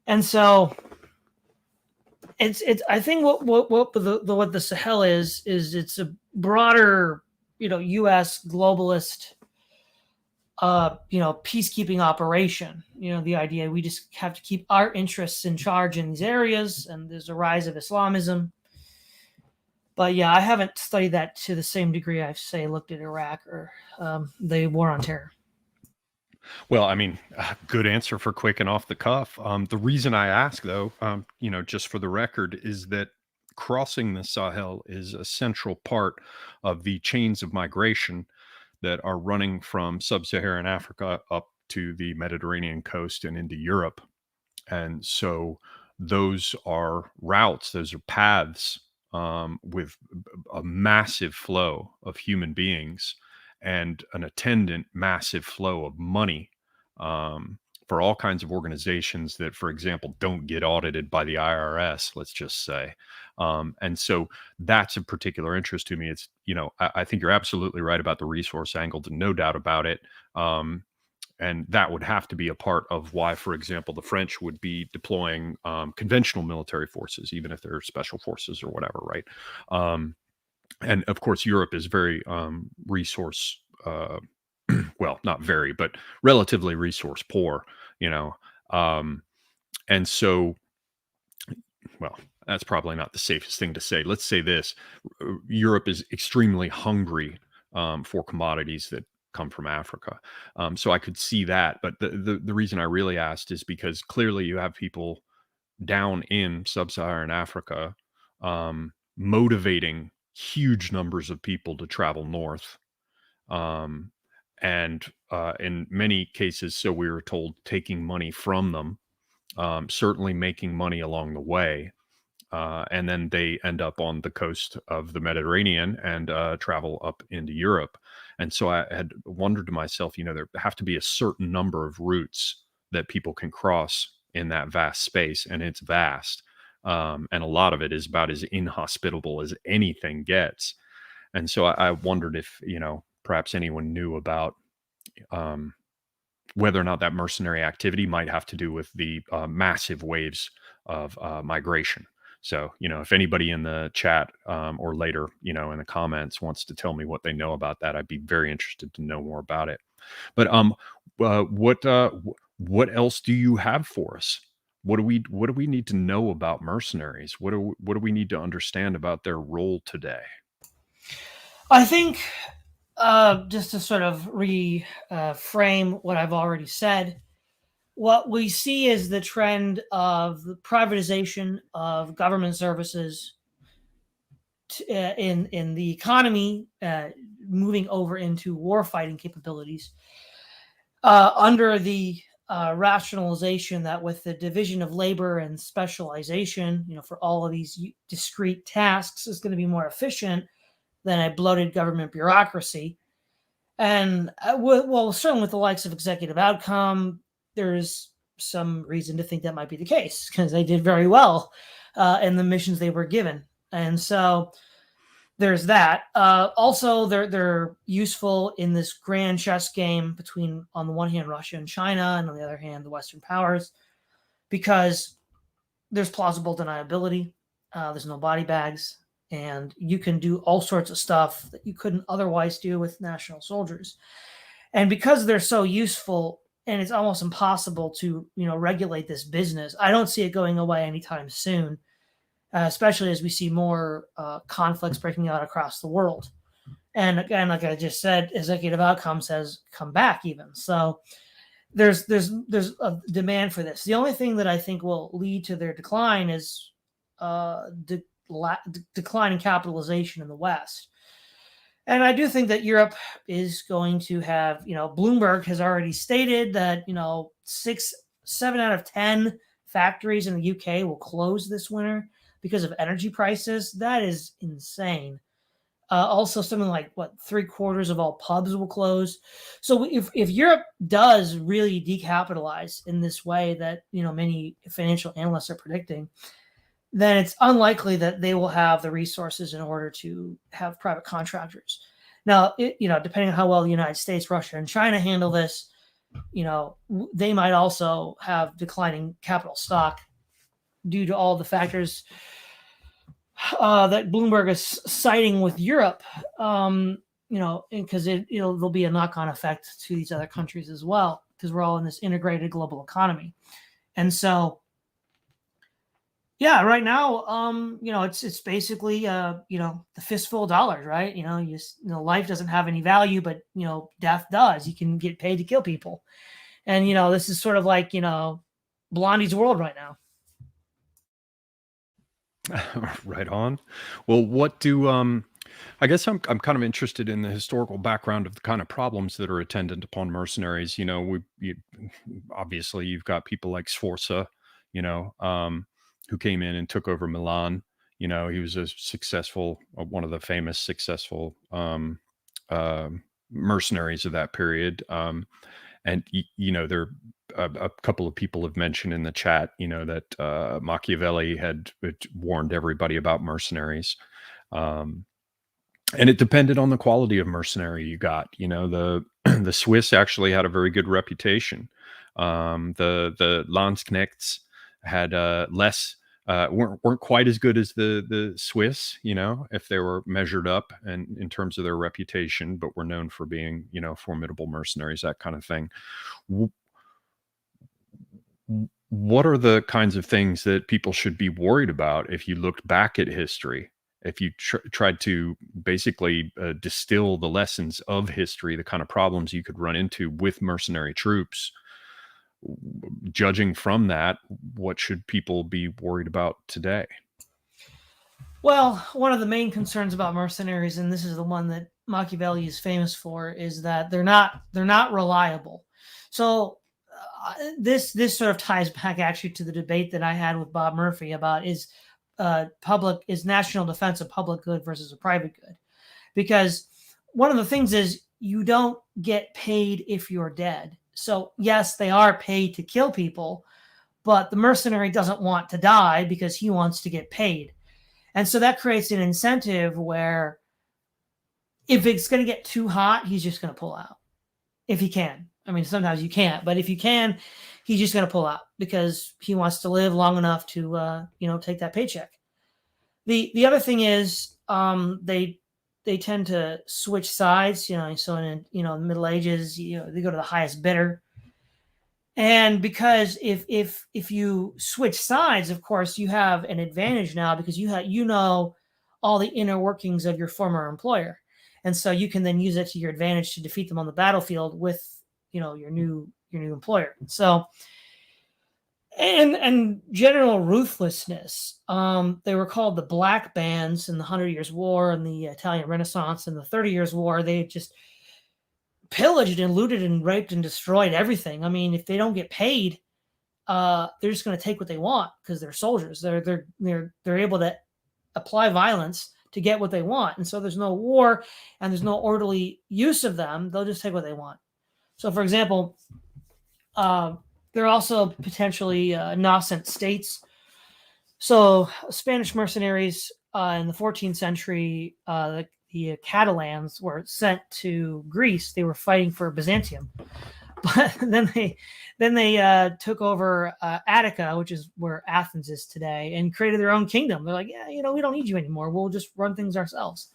And so it's I think what the Sahel is it's a broader U.S. globalist peacekeeping operation. The idea we just have to keep our interests in charge in these areas, and there's a rise of Islamism. But yeah, I haven't studied that to the same degree I've looked at Iraq or the war on terror. Well, I mean, good answer for quick and off the cuff. The reason I ask, though, just for the record, is that crossing the Sahel is a central part of the chains of migration that are running from sub-Saharan Africa up to the Mediterranean coast and into Europe. And so those are routes, those are paths, with a massive flow of human beings and an attendant massive flow of money, for all kinds of organizations that, for example, don't get audited by the IRS, let's just say. And so that's of particular interest to me. It's, I think you're absolutely right about the resource angle, no doubt about it. And that would have to be a part of why, for example, the French would be deploying conventional military forces, even if they're special forces or whatever, right? Um, and of course, Europe is very resource, well, not very, but relatively resource poor, you know. Um, and so, well, that's probably not the safest thing to say. Let's say this: Europe is extremely hungry for commodities that come from Africa. So I could see that, but the reason I really asked is because clearly you have people down in sub-Saharan Africa motivating huge numbers of people to travel north, um, and in many cases, so we were told, taking money from them, certainly making money along the way, and then they end up on the coast of the Mediterranean and travel up into Europe. And so I had wondered to myself, there have to be a certain number of routes that people can cross in that vast space, and it's vast. And a lot of it is about as inhospitable as anything gets. And so I wondered if, perhaps anyone knew about um, whether or not that mercenary activity might have to do with the massive waves of migration. So, if anybody in the chat or later, in the comments wants to tell me what they know about that, I'd be very interested to know more about it. But what else do you have for us? What do we need to know about mercenaries? What do we need to understand about their role today? I think just to sort of reframe what I've already said, what we see is the trend of the privatization of government services in the economy, moving over into war fighting capabilities, under the rationalization that with the division of labor and specialization, for all of these discrete tasks, is going to be more efficient than a bloated government bureaucracy. And certainly with the likes of executive outcome, there's some reason to think that might be the case because they did very well in the missions they were given. And so there's that. Also, they're useful in this grand chess game between, on the one hand, Russia and China, and on the other hand, the Western powers, because there's plausible deniability. There's no body bags, and you can do all sorts of stuff that you couldn't otherwise do with national soldiers. And because they're so useful, and it's almost impossible to regulate this business, I don't see it going away anytime soon. Especially as we see more conflicts breaking out across the world. And again, like I just said, executive outcomes has come back even. So there's a demand for this. The only thing that I think will lead to their decline is decline in capitalization in the West. And I do think that Europe is going to have, Bloomberg has already stated that, 7 out of 10 factories in the UK will close this winter because of energy prices. That is insane. Also, something like 3/4 of all pubs will close. So if Europe does really decapitalize in this way that many financial analysts are predicting, then it's unlikely that they will have the resources in order to have private contractors. Now, depending on how well the United States, Russia, and China handle this, they might also have declining capital stock due to all the factors that Bloomberg is citing with Europe, because there'll be a knock-on effect to these other countries as well, because we're all in this integrated global economy. And so, yeah, right now, it's basically, the fistful of dollars, right? Life doesn't have any value, but, death does. You can get paid to kill people. And, this is sort of like, Blondie's world right now. Right on. Well, what do I guess I'm kind of interested in the historical background of the kind of problems that are attendant upon mercenaries. Obviously you've got people like Sforza, who came in and took over Milan. He was a successful, one of the famous successful mercenaries of that period. And there a couple of people have mentioned in the chat, that Machiavelli had warned everybody about mercenaries. And it depended on the quality of mercenary you got. You know, the the Swiss actually had a very good reputation. The Landsknechts had less weren't quite as good as the Swiss, you know, if they were measured up and in terms of their reputation, but were known for being, you know, formidable mercenaries, that kind of thing. W- what are the kinds of things that people should be worried about if you looked back at history? If you tried to basically distill the lessons of history, the kind of problems you could run into with mercenary troops, judging from that, what should people be worried about today? Well, one of the main concerns about mercenaries, and this is the one that Machiavelli is famous for, is that they're not reliable. So this sort of ties back actually to the debate that I had with Bob Murphy about is national defense a public good versus a private good? Because one of the things is you don't get paid if you're dead. So yes, they are paid to kill people, but the mercenary doesn't want to die because he wants to get paid. And so that creates an incentive where if it's going to get too hot, he's just going to pull out if he can. I mean, sometimes you can't, but if you can, he's just going to pull out because he wants to live long enough to, take that paycheck. The other thing is they tend to switch sides. So in the Middle Ages, they go to the highest bidder. And because if you switch sides, of course, you have an advantage now because you know all the inner workings of your former employer, and so you can then use it to your advantage to defeat them on the battlefield with your new employer. So and general ruthlessness. They were called the Black Bands in the Hundred Years' War and the Italian Renaissance and the 30 Years' War. They just pillaged and looted and raped and destroyed everything. I mean, if they don't get paid, they're just going to take what they want because they're soldiers. They're able to apply violence to get what they want, and so there's no war and there's no orderly use of them. They'll just take what they want. So, for example, they're also potentially nascent states. So, Spanish mercenaries in the 14th century, the Catalans were sent to Greece. They were fighting for Byzantium, but then they took over Attica, which is where Athens is today, and created their own kingdom. They're like, yeah, we don't need you anymore. We'll just run things ourselves.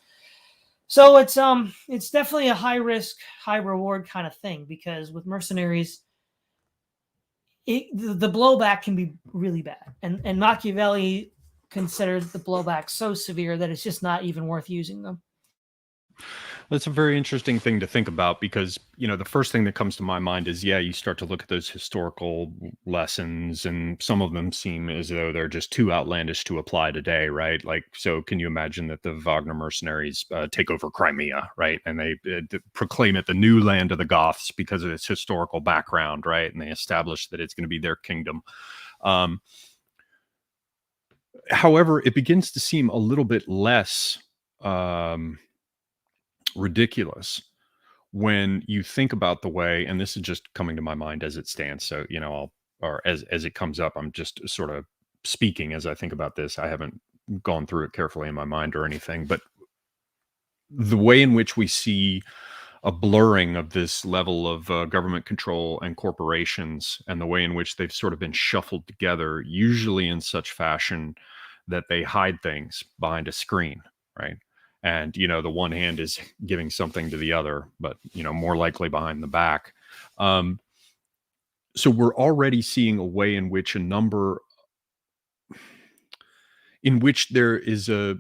So it's definitely a high risk, high reward kind of thing because with mercenaries, the blowback can be really bad, and Machiavelli considers the blowback so severe that it's just not even worth using them. That's a very interesting thing to think about because, you know, the first thing that comes to my mind is, yeah, you start to look at those historical lessons, and some of them seem as though they're just too outlandish to apply today, right? Like, so can you imagine that the Wagner mercenaries take over Crimea, right? And they proclaim it the new land of the Goths because of its historical background, right? And they establish that it's going to be their kingdom. Um, However, it begins to seem a little bit less. Ridiculous when you think about the way, and this is just coming to my mind as it stands. So, you know, or as it comes up, I'm just sort of speaking as I think about this. I haven't gone through it carefully in my mind or anything, but the way in which we see a blurring of this level of government control and corporations, and the way in which they've sort of been shuffled together, usually in such fashion that they hide things behind a screen, right? And, you know, the one hand is giving something to the other, but, you know, more likely behind the back. Um, so we're already seeing a way in which there is I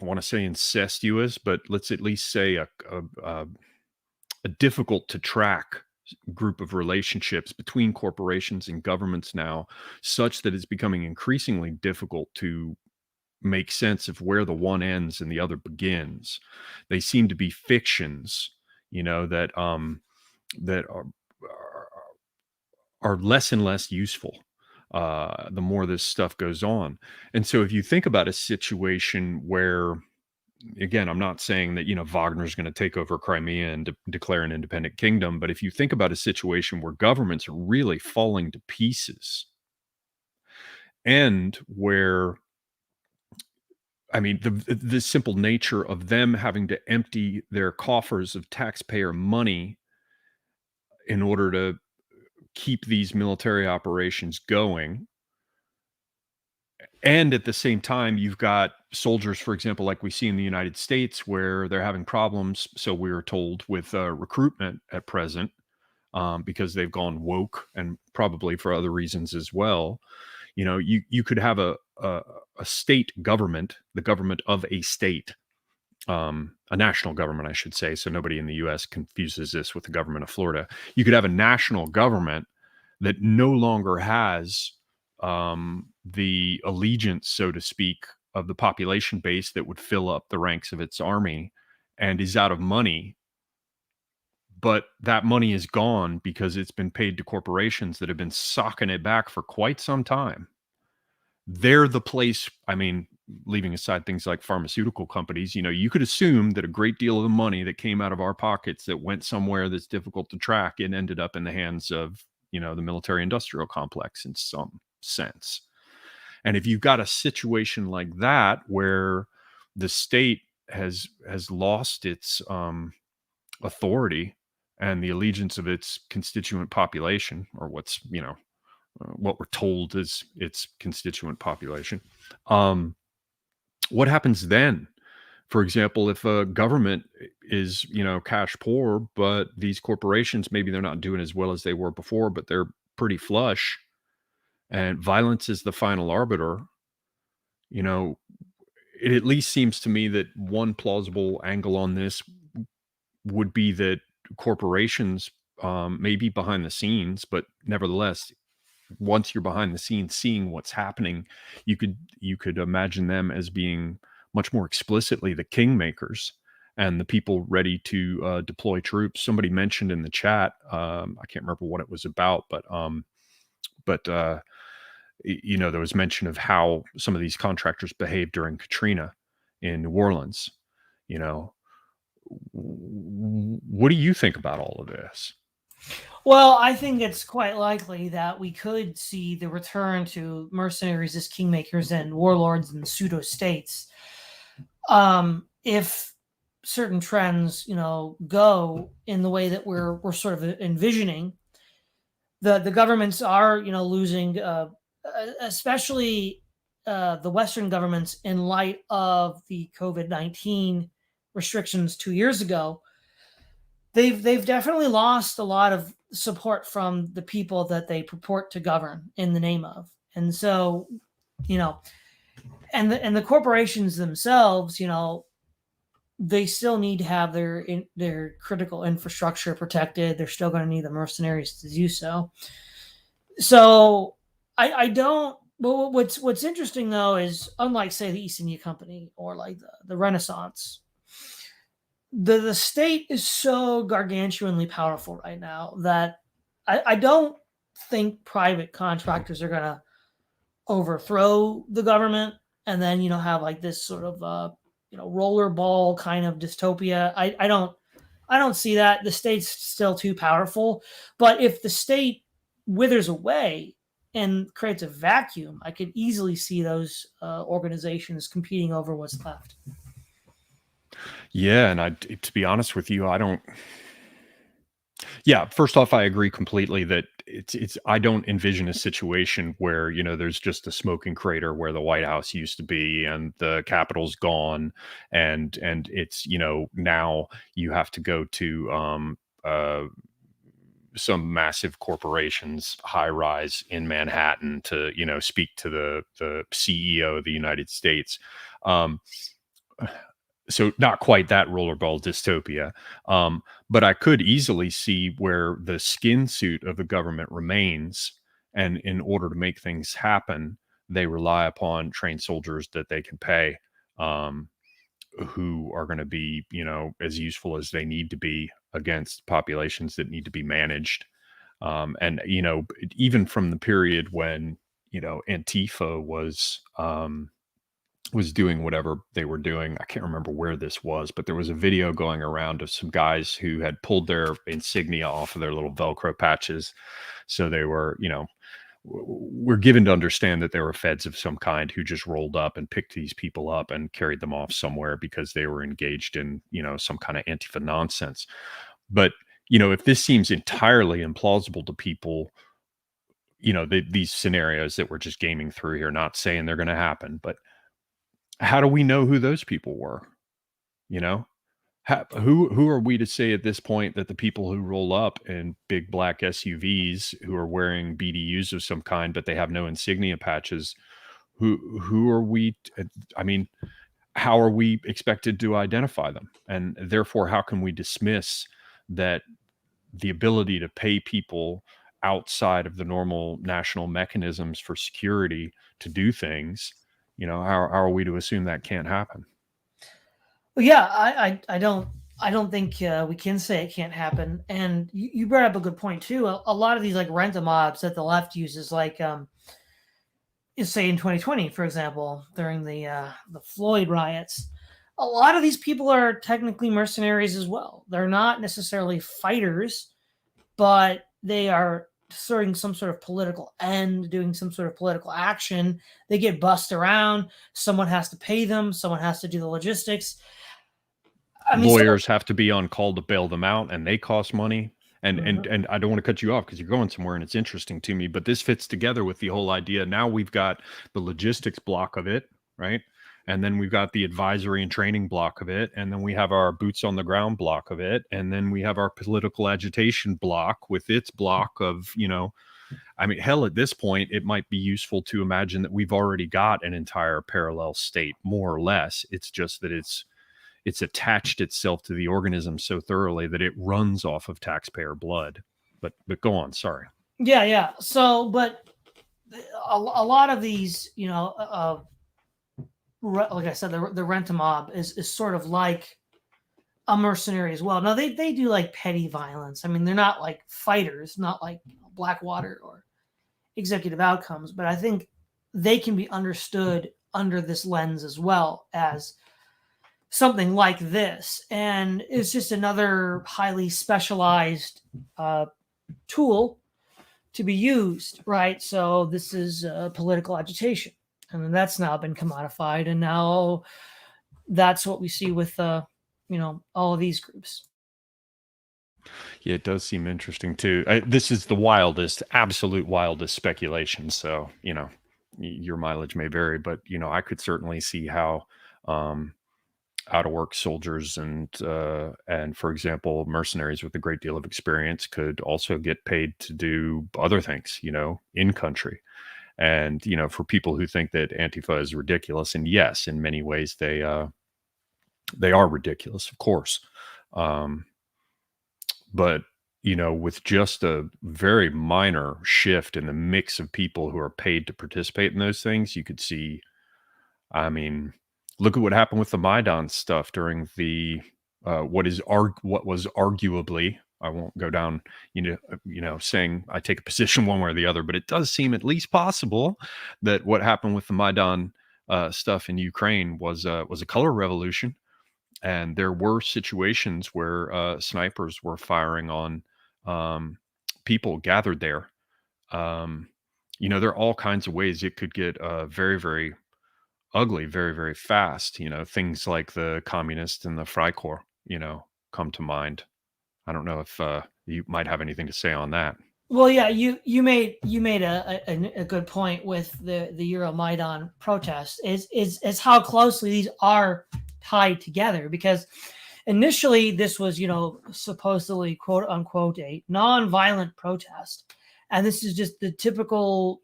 want to say incestuous, but let's at least say a difficult to track group of relationships between corporations and governments now, such that it's becoming increasingly difficult to make sense of where the one ends and the other begins. They seem to be fictions, you know, that are less and less useful the more this stuff goes on. And so if you think about a situation where, again, I'm not saying that, you know, Wagner's going to take over Crimea and declare an independent kingdom, but if you think about a situation where governments are really falling to pieces, and where I mean, the simple nature of them having to empty their coffers of taxpayer money in order to keep these military operations going. And at the same time, you've got soldiers, for example, like we see in the United States, where they're having problems. So we are told with recruitment at present, because they've gone woke, and probably for other reasons as well. You know, you could have a state government, the government of a state, a national government, I should say, so nobody in the U.S. confuses this with the government of Florida. You could have a national government that no longer has the allegiance, so to speak, of the population base that would fill up the ranks of its army, and is out of money. But that money is gone because it's been paid to corporations that have been socking it back for quite some time. They're the place, I mean, leaving aside things like pharmaceutical companies, you know, you could assume that a great deal of the money that came out of our pockets that went somewhere that's difficult to track, it ended up in the hands of, you know, the military industrial complex in some sense. And if you've got a situation like that where the state has lost its authority and the allegiance of its constituent population, or what's, you know, what we're told is its constituent population. What happens then? For example, if a government is, you know, cash poor, but these corporations, maybe they're not doing as well as they were before, but they're pretty flush, and violence is the final arbiter, you know, it at least seems to me that one plausible angle on this would be that corporations, may be behind the scenes, but nevertheless, once you're behind the scenes seeing what's happening, you could imagine them as being much more explicitly the kingmakers and the people ready to deploy troops. Somebody mentioned in the chat, I can't remember what it was about, but you know, there was mention of how some of these contractors behaved during Katrina in New Orleans. You know, what do you think about all of this? Well, I think it's quite likely that we could see the return to mercenaries as kingmakers and warlords and pseudo states, if certain trends, you know, go in the way that we're sort of envisioning. The governments are, you know, losing, especially the Western governments, in light of the COVID-19 restrictions 2 years ago. They've definitely lost a lot of support from the people that they purport to govern in the name of. And so, you know, and the corporations themselves, you know, they still need to have their critical infrastructure protected. They're still going to need the mercenaries to do so. So I don't. Well, what's interesting though is, unlike, say, the East India Company or like the Renaissance, the state is so gargantuanly powerful right now that I don't think private contractors are going to overthrow the government and then, you know, have like this sort of you know, rollerball kind of dystopia. I don't see that. The state's still too powerful. But if the state withers away and creates a vacuum, I could easily see those organizations competing over what's left. Yeah, and to be honest with you, I don't. Yeah, first off, I agree completely that it's. I don't envision a situation where, you know, there's just a smoking crater where the White House used to be and the Capitol's gone, and it's, you know, now you have to go to some massive corporation's high rise in Manhattan to, you know, speak to the CEO of the United States. Um, so not quite that rollerball dystopia, but I could easily see where the skin suit of the government remains, and in order to make things happen, they rely upon trained soldiers that they can pay, um, who are going to be, you know, as useful as they need to be against populations that need to be managed. And, you know, even from the period when, you know, Antifa was doing whatever they were doing. I can't remember where this was, but there was a video going around of some guys who had pulled their insignia off of their little Velcro patches. So they were, you know, we're given to understand that there were feds of some kind who just rolled up and picked these people up and carried them off somewhere because they were engaged in, some kind of Antifa nonsense. But, if this seems entirely implausible to people, these scenarios that we're just gaming through here, not saying they're going to happen, but how do we know who those people were? You know, who are we to say at this point that the people who roll up in big black SUVs who are wearing BDUs of some kind, but they have no insignia patches, who are we? I mean, how are we expected to identify them? And therefore, how can we dismiss that the ability to pay people outside of the normal national mechanisms for security to do things? How are we to assume that can't happen? Well, yeah, I don't think we can say it can't happen. And you brought up a good point too. A lot of these like rent-a-mobs that the left uses, like say in 2020, for example, during the Floyd riots, a lot of these people are technically mercenaries as well. They're not necessarily fighters, but they are serving some sort of political end, doing some sort of political action. They get bussed around. Someone has to pay them. Someone has to do the logistics. I mean, Lawyers have to be on call to bail them out, and they cost money. And Mhm. and I don't want to cut you off because you're going somewhere and it's interesting to me, but this fits together with the whole idea. Now we've got the logistics block of it, right? And then we've got the advisory and training block of it, and then we have our boots on the ground block of it, and then we have our political agitation block with its block of, I mean, hell, at this point, it might be useful to imagine that we've already got an entire parallel state, more or less. It's just that it's attached itself to the organism so thoroughly that it runs off of taxpayer blood. But go on, sorry. Yeah. So, but a lot of these, like I said, the rent-a-mob is sort of like a mercenary as well. Now they do like petty violence. I mean, they're not like fighters, not like Blackwater or Executive Outcomes, but I think they can be understood under this lens as well as something like this. And it's just another highly specialized tool to be used, right? So this is political agitation, and that's now been commodified, and now that's what we see with all of these groups. Yeah, it does seem interesting too. This is the absolute wildest speculation. So, your mileage may vary, but, I could certainly see how um, out of work soldiers and for example, mercenaries with a great deal of experience could also get paid to do other things, in country. And, for people who think that Antifa is ridiculous, and yes, in many ways they are ridiculous, of course. Um, but with just a very minor shift in the mix of people who are paid to participate in those things, you could see, I mean, look at what happened with the Maidan stuff during the what was arguably, I won't go down, saying I take a position one way or the other, but it does seem at least possible that what happened with the Maidan stuff in Ukraine was a color revolution. And there were situations where snipers were firing on um, people gathered there. Um, there are all kinds of ways it could get very, very ugly very, very fast. Things like the communists and the Freikorps, come to mind. I don't know if you might have anything to say on that. Well, yeah, you made a good point with the Euromaidan protest is how closely these are tied together, because initially this was supposedly quote unquote a non-violent protest, and this is just the typical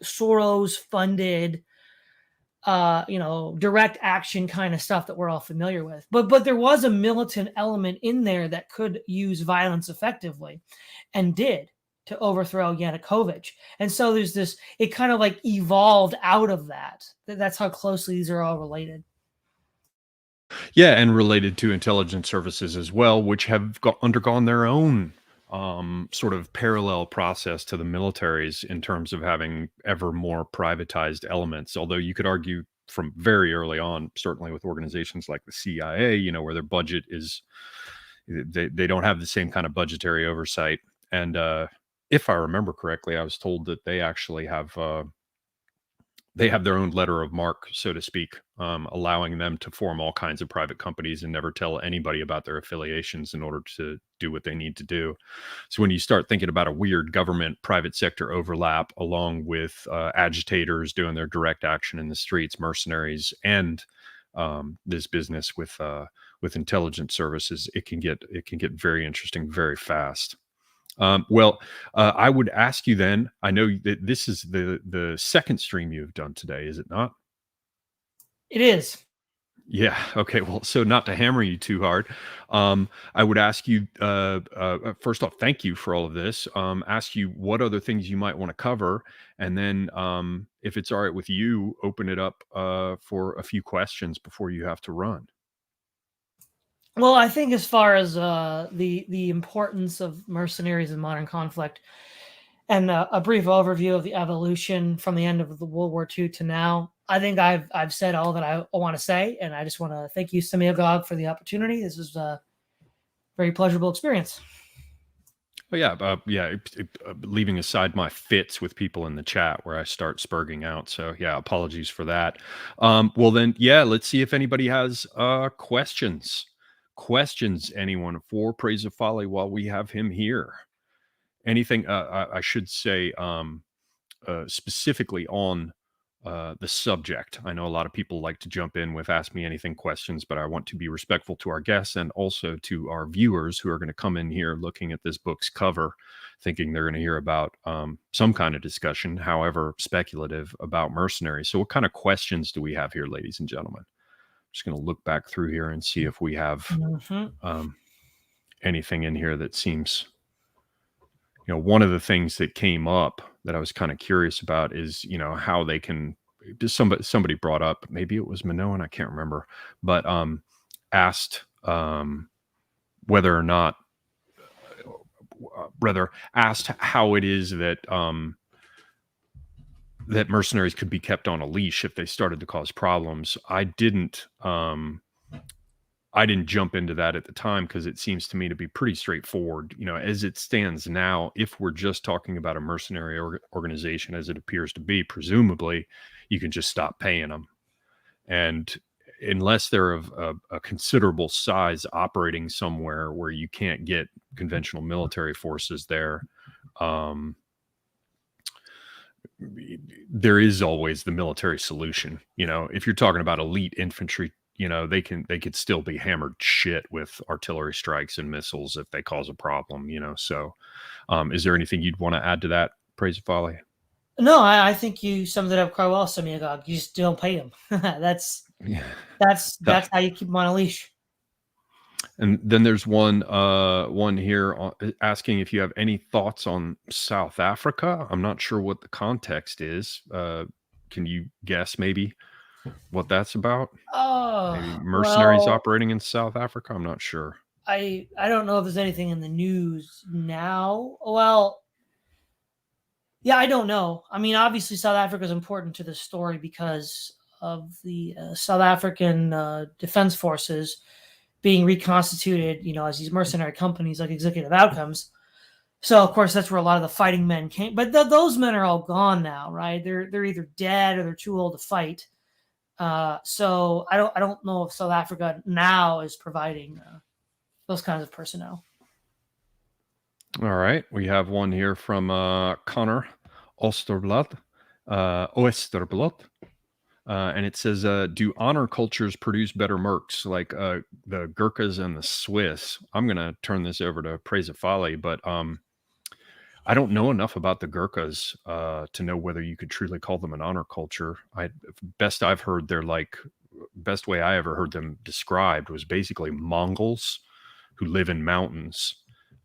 Soros funded direct action kind of stuff that we're all familiar with. But there was a militant element in there that could use violence effectively and did to overthrow Yanukovych. And so there's this, it kind of like evolved out of that. That's how closely these are all related. Yeah, and related to intelligence services as well, which have undergone their own sort of parallel process to the militaries in terms of having ever more privatized elements. Although you could argue from very early on, certainly with organizations like the CIA, where their budget is, they don't have the same kind of budgetary oversight. And if I remember correctly, I was told that they have their own letter of marque, so to speak, allowing them to form all kinds of private companies and never tell anybody about their affiliations in order to do what they need to do. So when you start thinking about a weird government private sector overlap, along with agitators doing their direct action in the streets, mercenaries, and this business with intelligence services, it can get very interesting very fast. Well, I would ask you then. I know that this is the second stream you've done today, is it not? It is. Yeah. Okay. Well, so not to hammer you too hard, I would ask you first off, thank you for all of this. Ask you what other things you might want to cover, and then if it's all right with you, open it up for a few questions before you have to run. Well, I think as far as the importance of mercenaries in modern conflict, and a brief overview of the evolution from the end of the World War II to now, I think I've said all that I want to say, and I just want to thank you, Semiagog, for the opportunity. This was a very pleasurable experience. Oh yeah, leaving aside my fits with people in the chat where I start spurging out. So yeah, apologies for that. Well then, yeah, let's see if anybody has questions. Questions, anyone for Praise of Folly while we have him here? Anything? I should say specifically on the subject. I know a lot of people like to jump in with ask me anything questions, but I want to be respectful to our guests and also to our viewers who are going to come in here looking at this book's cover, thinking they're going to hear about some kind of discussion, however speculative, about mercenaries. So what kind of questions do we have here, ladies and gentlemen? I'm just going to look back through here and see if we have anything in here that seems... one of the things that came up that I was kind of curious about is, how they can, somebody brought up, maybe it was Minoan, I can't remember, but asked whether or not, rather asked how it is that that mercenaries could be kept on a leash if they started to cause problems. I didn't jump into that at the time because it seems to me to be pretty straightforward. As it stands now, if we're just talking about a mercenary organization as it appears to be, presumably you can just stop paying them. And unless they're of a considerable size operating somewhere where you can't get conventional military forces there, there is always the military solution. If you're talking about elite infantry, they could still be hammered shit with artillery strikes and missiles if they cause a problem, So is there anything you'd want to add to that, Praise of Folly? No, I think you summed it up quite well, Semiagog. You just don't pay them. that's how you keep them on a leash. And then there's one here asking if you have any thoughts on South Africa. I'm not sure what the context is. Can you guess maybe what that's about? Maybe mercenaries operating in South Africa? I'm not sure. I don't know if there's anything in the news now. Well, yeah, I don't know. I mean, obviously South Africa is important to the story because of the South African Defense Forces being reconstituted, as these mercenary companies like Executive Outcomes. So, of course, that's where a lot of the fighting men came. But those men are all gone now, right? They're either dead or they're too old to fight. So I don't know if South Africa now is providing those kinds of personnel. All right, we have one here from Connor Osterblad, and it says, "Do honor cultures produce better mercs like the Gurkhas and the Swiss?" I'm going to turn this over to Praise of Folly, but I don't know enough about the Gurkhas to know whether you could truly call them an honor culture. Best way I ever heard them described was basically Mongols who live in mountains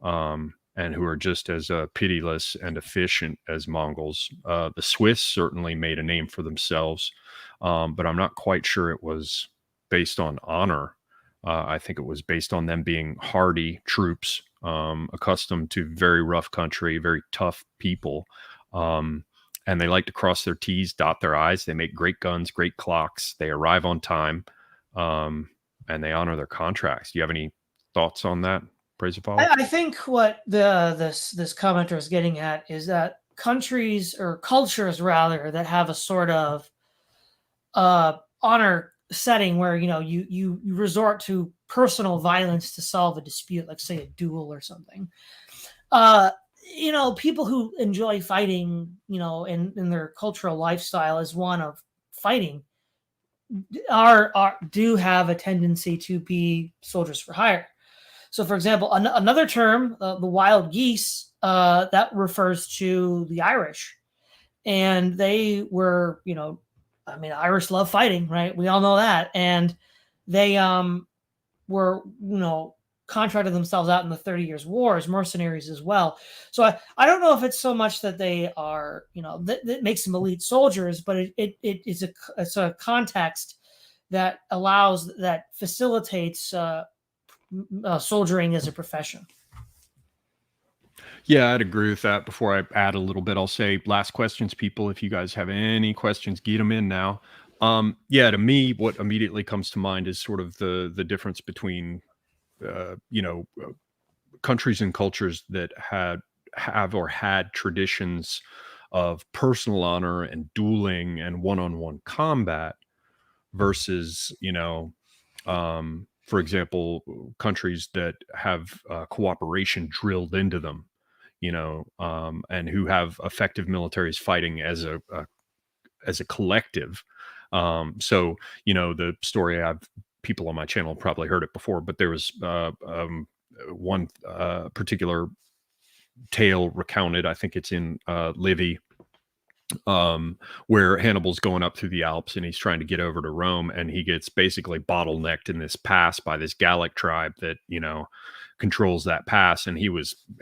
and who are just as pitiless and efficient as Mongols. The Swiss certainly made a name for themselves, but I'm not quite sure it was based on honor. I think it was based on them being hardy troops, accustomed to very rough country, very tough people. And they like to cross their T's, dot their I's. They make great guns, great clocks. They arrive on time, and they honor their contracts. Do you have any thoughts on that? Praise the Folly? I think what this commenter is getting at is that countries or cultures rather that have a sort of honor setting where you resort to personal violence to solve a dispute, like say a duel or something. People who enjoy fighting, in their cultural lifestyle as one of fighting, do have a tendency to be soldiers for hire. So, for example, another term, the wild geese, that refers to the Irish, and they were, Irish love fighting, right? We all know that, and they were, contracted themselves out in the 30 Years' War as mercenaries as well. So I don't know if it's so much that they are, that makes them elite soldiers, but it's a context that facilitates soldiering as a profession. Yeah, I'd agree with that. Before I add a little bit, I'll say last questions, people. If you guys have any questions, get them in now. To me, what immediately comes to mind is sort of the difference between, countries and cultures that have or had traditions of personal honor and dueling and one-on-one combat versus, for example, countries that have cooperation drilled into them, and who have effective militaries fighting as a collective. So, the story, people on my channel have probably heard it before, but there was one particular tale recounted. I think it's in Livy, where Hannibal's going up through the Alps and he's trying to get over to Rome, and he gets basically bottlenecked in this pass by this Gallic tribe that, controls that pass, and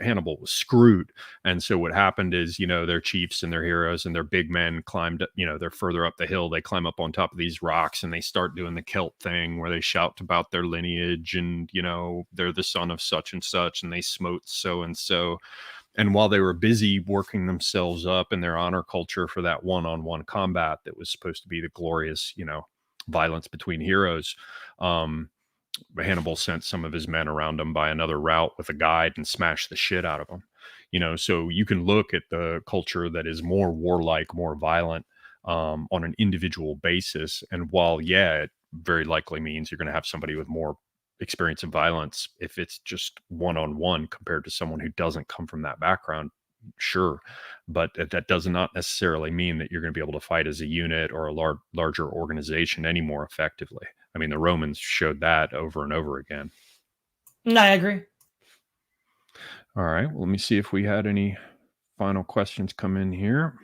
Hannibal was screwed. And so what happened is, their chiefs and their heroes and their big men climbed, they're further up the hill, they climb up on top of these rocks and they start doing the Celt thing where they shout about their lineage and, they're the son of such and such and they smote so and so. And while they were busy working themselves up in their honor culture for that one-on-one combat that was supposed to be the glorious, violence between heroes, Hannibal sent some of his men around him by another route with a guide and smashed the shit out of them. So you can look at the culture that is more warlike, more violent, on an individual basis. And while, it very likely means you're going to have somebody with more experience of violence if it's just one-on-one compared to someone who doesn't come from that background, sure, but that does not necessarily mean that you're going to be able to fight as a unit or a larger organization any more effectively. I mean, the Romans showed that over and over again. No, I agree. All right, well, let me see if we had any final questions come in here.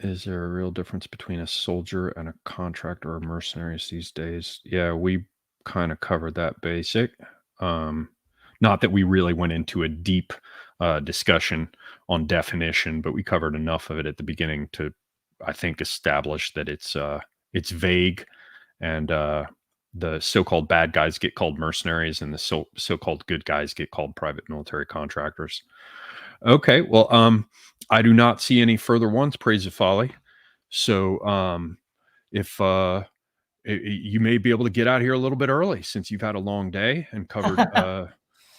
Is there a real difference between a soldier and a contractor or mercenaries these days? Yeah, we kind of covered that basic. Not that we really went into a deep discussion on definition, but we covered enough of it at the beginning to, I think, establish that it's vague, and the so-called bad guys get called mercenaries, and the so-called good guys get called private military contractors. Okay, well, I do not see any further ones. Praise the Folly. So, if you may be able to get out here a little bit early since you've had a long day and covered a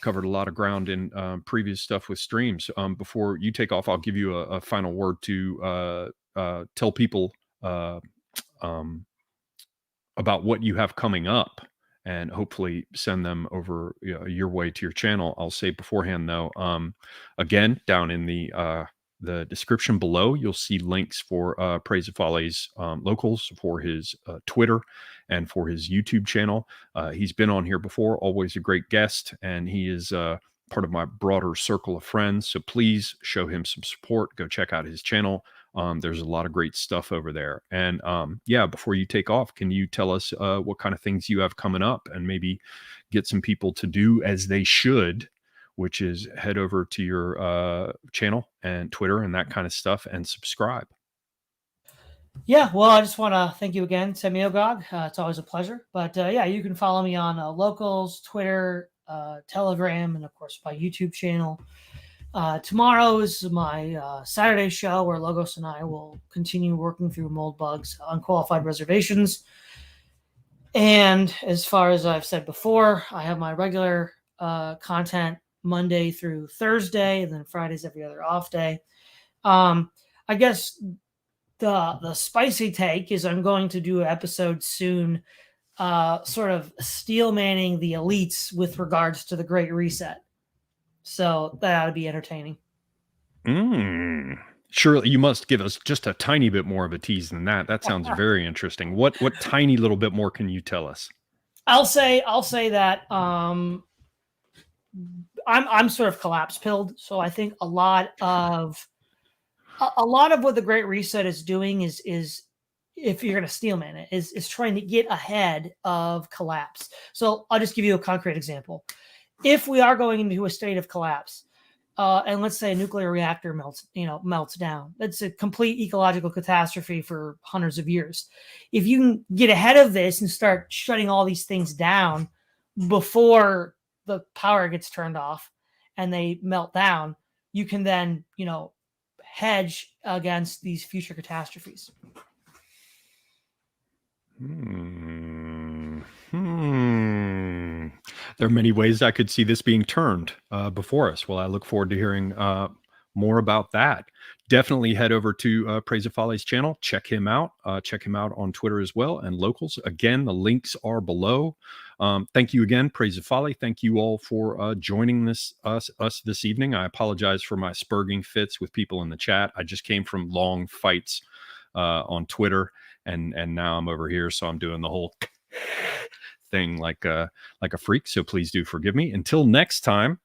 lot of ground in previous stuff with streams. Before you take off, I'll give you a final word to tell people about what you have coming up, and hopefully send them over your way to your channel. I'll say beforehand, though, again, down in the description below, you'll see links for Praise of Folly's locals, for his Twitter, and for his YouTube channel. He's been on here before, always a great guest, and he is part of my broader circle of friends. So please show him some support. Go check out his channel. There's a lot of great stuff over there. And before you take off, can you tell us what kind of things you have coming up, and maybe get some people to do as they should, which is head over to your channel and Twitter and that kind of stuff and subscribe. Yeah, well, I just want to thank you again, Semiogog. It's always a pleasure. But you can follow me on Locals, Twitter, Telegram, and of course my YouTube channel. Tomorrow is my Saturday show where Logos and I will continue working through mold bugs, unqualified reservations. And as far as I've said before, I have my regular content Monday through Thursday, and then Friday's every other off day. I guess the spicy take is I'm going to do an episode soon, sort of steel manning the elites with regards to the Great Reset. So that ought to be entertaining. Surely you must give us just a tiny bit more of a tease than that. That sounds very interesting. What tiny little bit more can you tell us? I'll say that I'm sort of collapse pilled, so I think a lot of what the Great Reset is doing is if you're going to steelman it is trying to get ahead of collapse. So I'll just give you a concrete example. If we are going into a state of collapse, and let's say a nuclear reactor melts down, that's a complete ecological catastrophe for hundreds of years. If you can get ahead of this and start shutting all these things down before the power gets turned off and they melt down, you can then, hedge against these future catastrophes. There are many ways I could see this being turned before us. Well, I look forward to hearing more about that. Definitely head over to Praise of Folly's channel. Check him out. Check him out on Twitter as well, and locals. Again, the links are below. Thank you again, Praise of Folly. Thank you all for joining us this evening. I apologize for my spurging fits with people in the chat. I just came from long fights on Twitter, and now I'm over here, so I'm doing the whole thing like a freak. So please do forgive me. Until next time,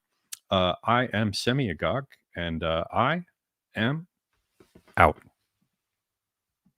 I am Semiagog, and I am out.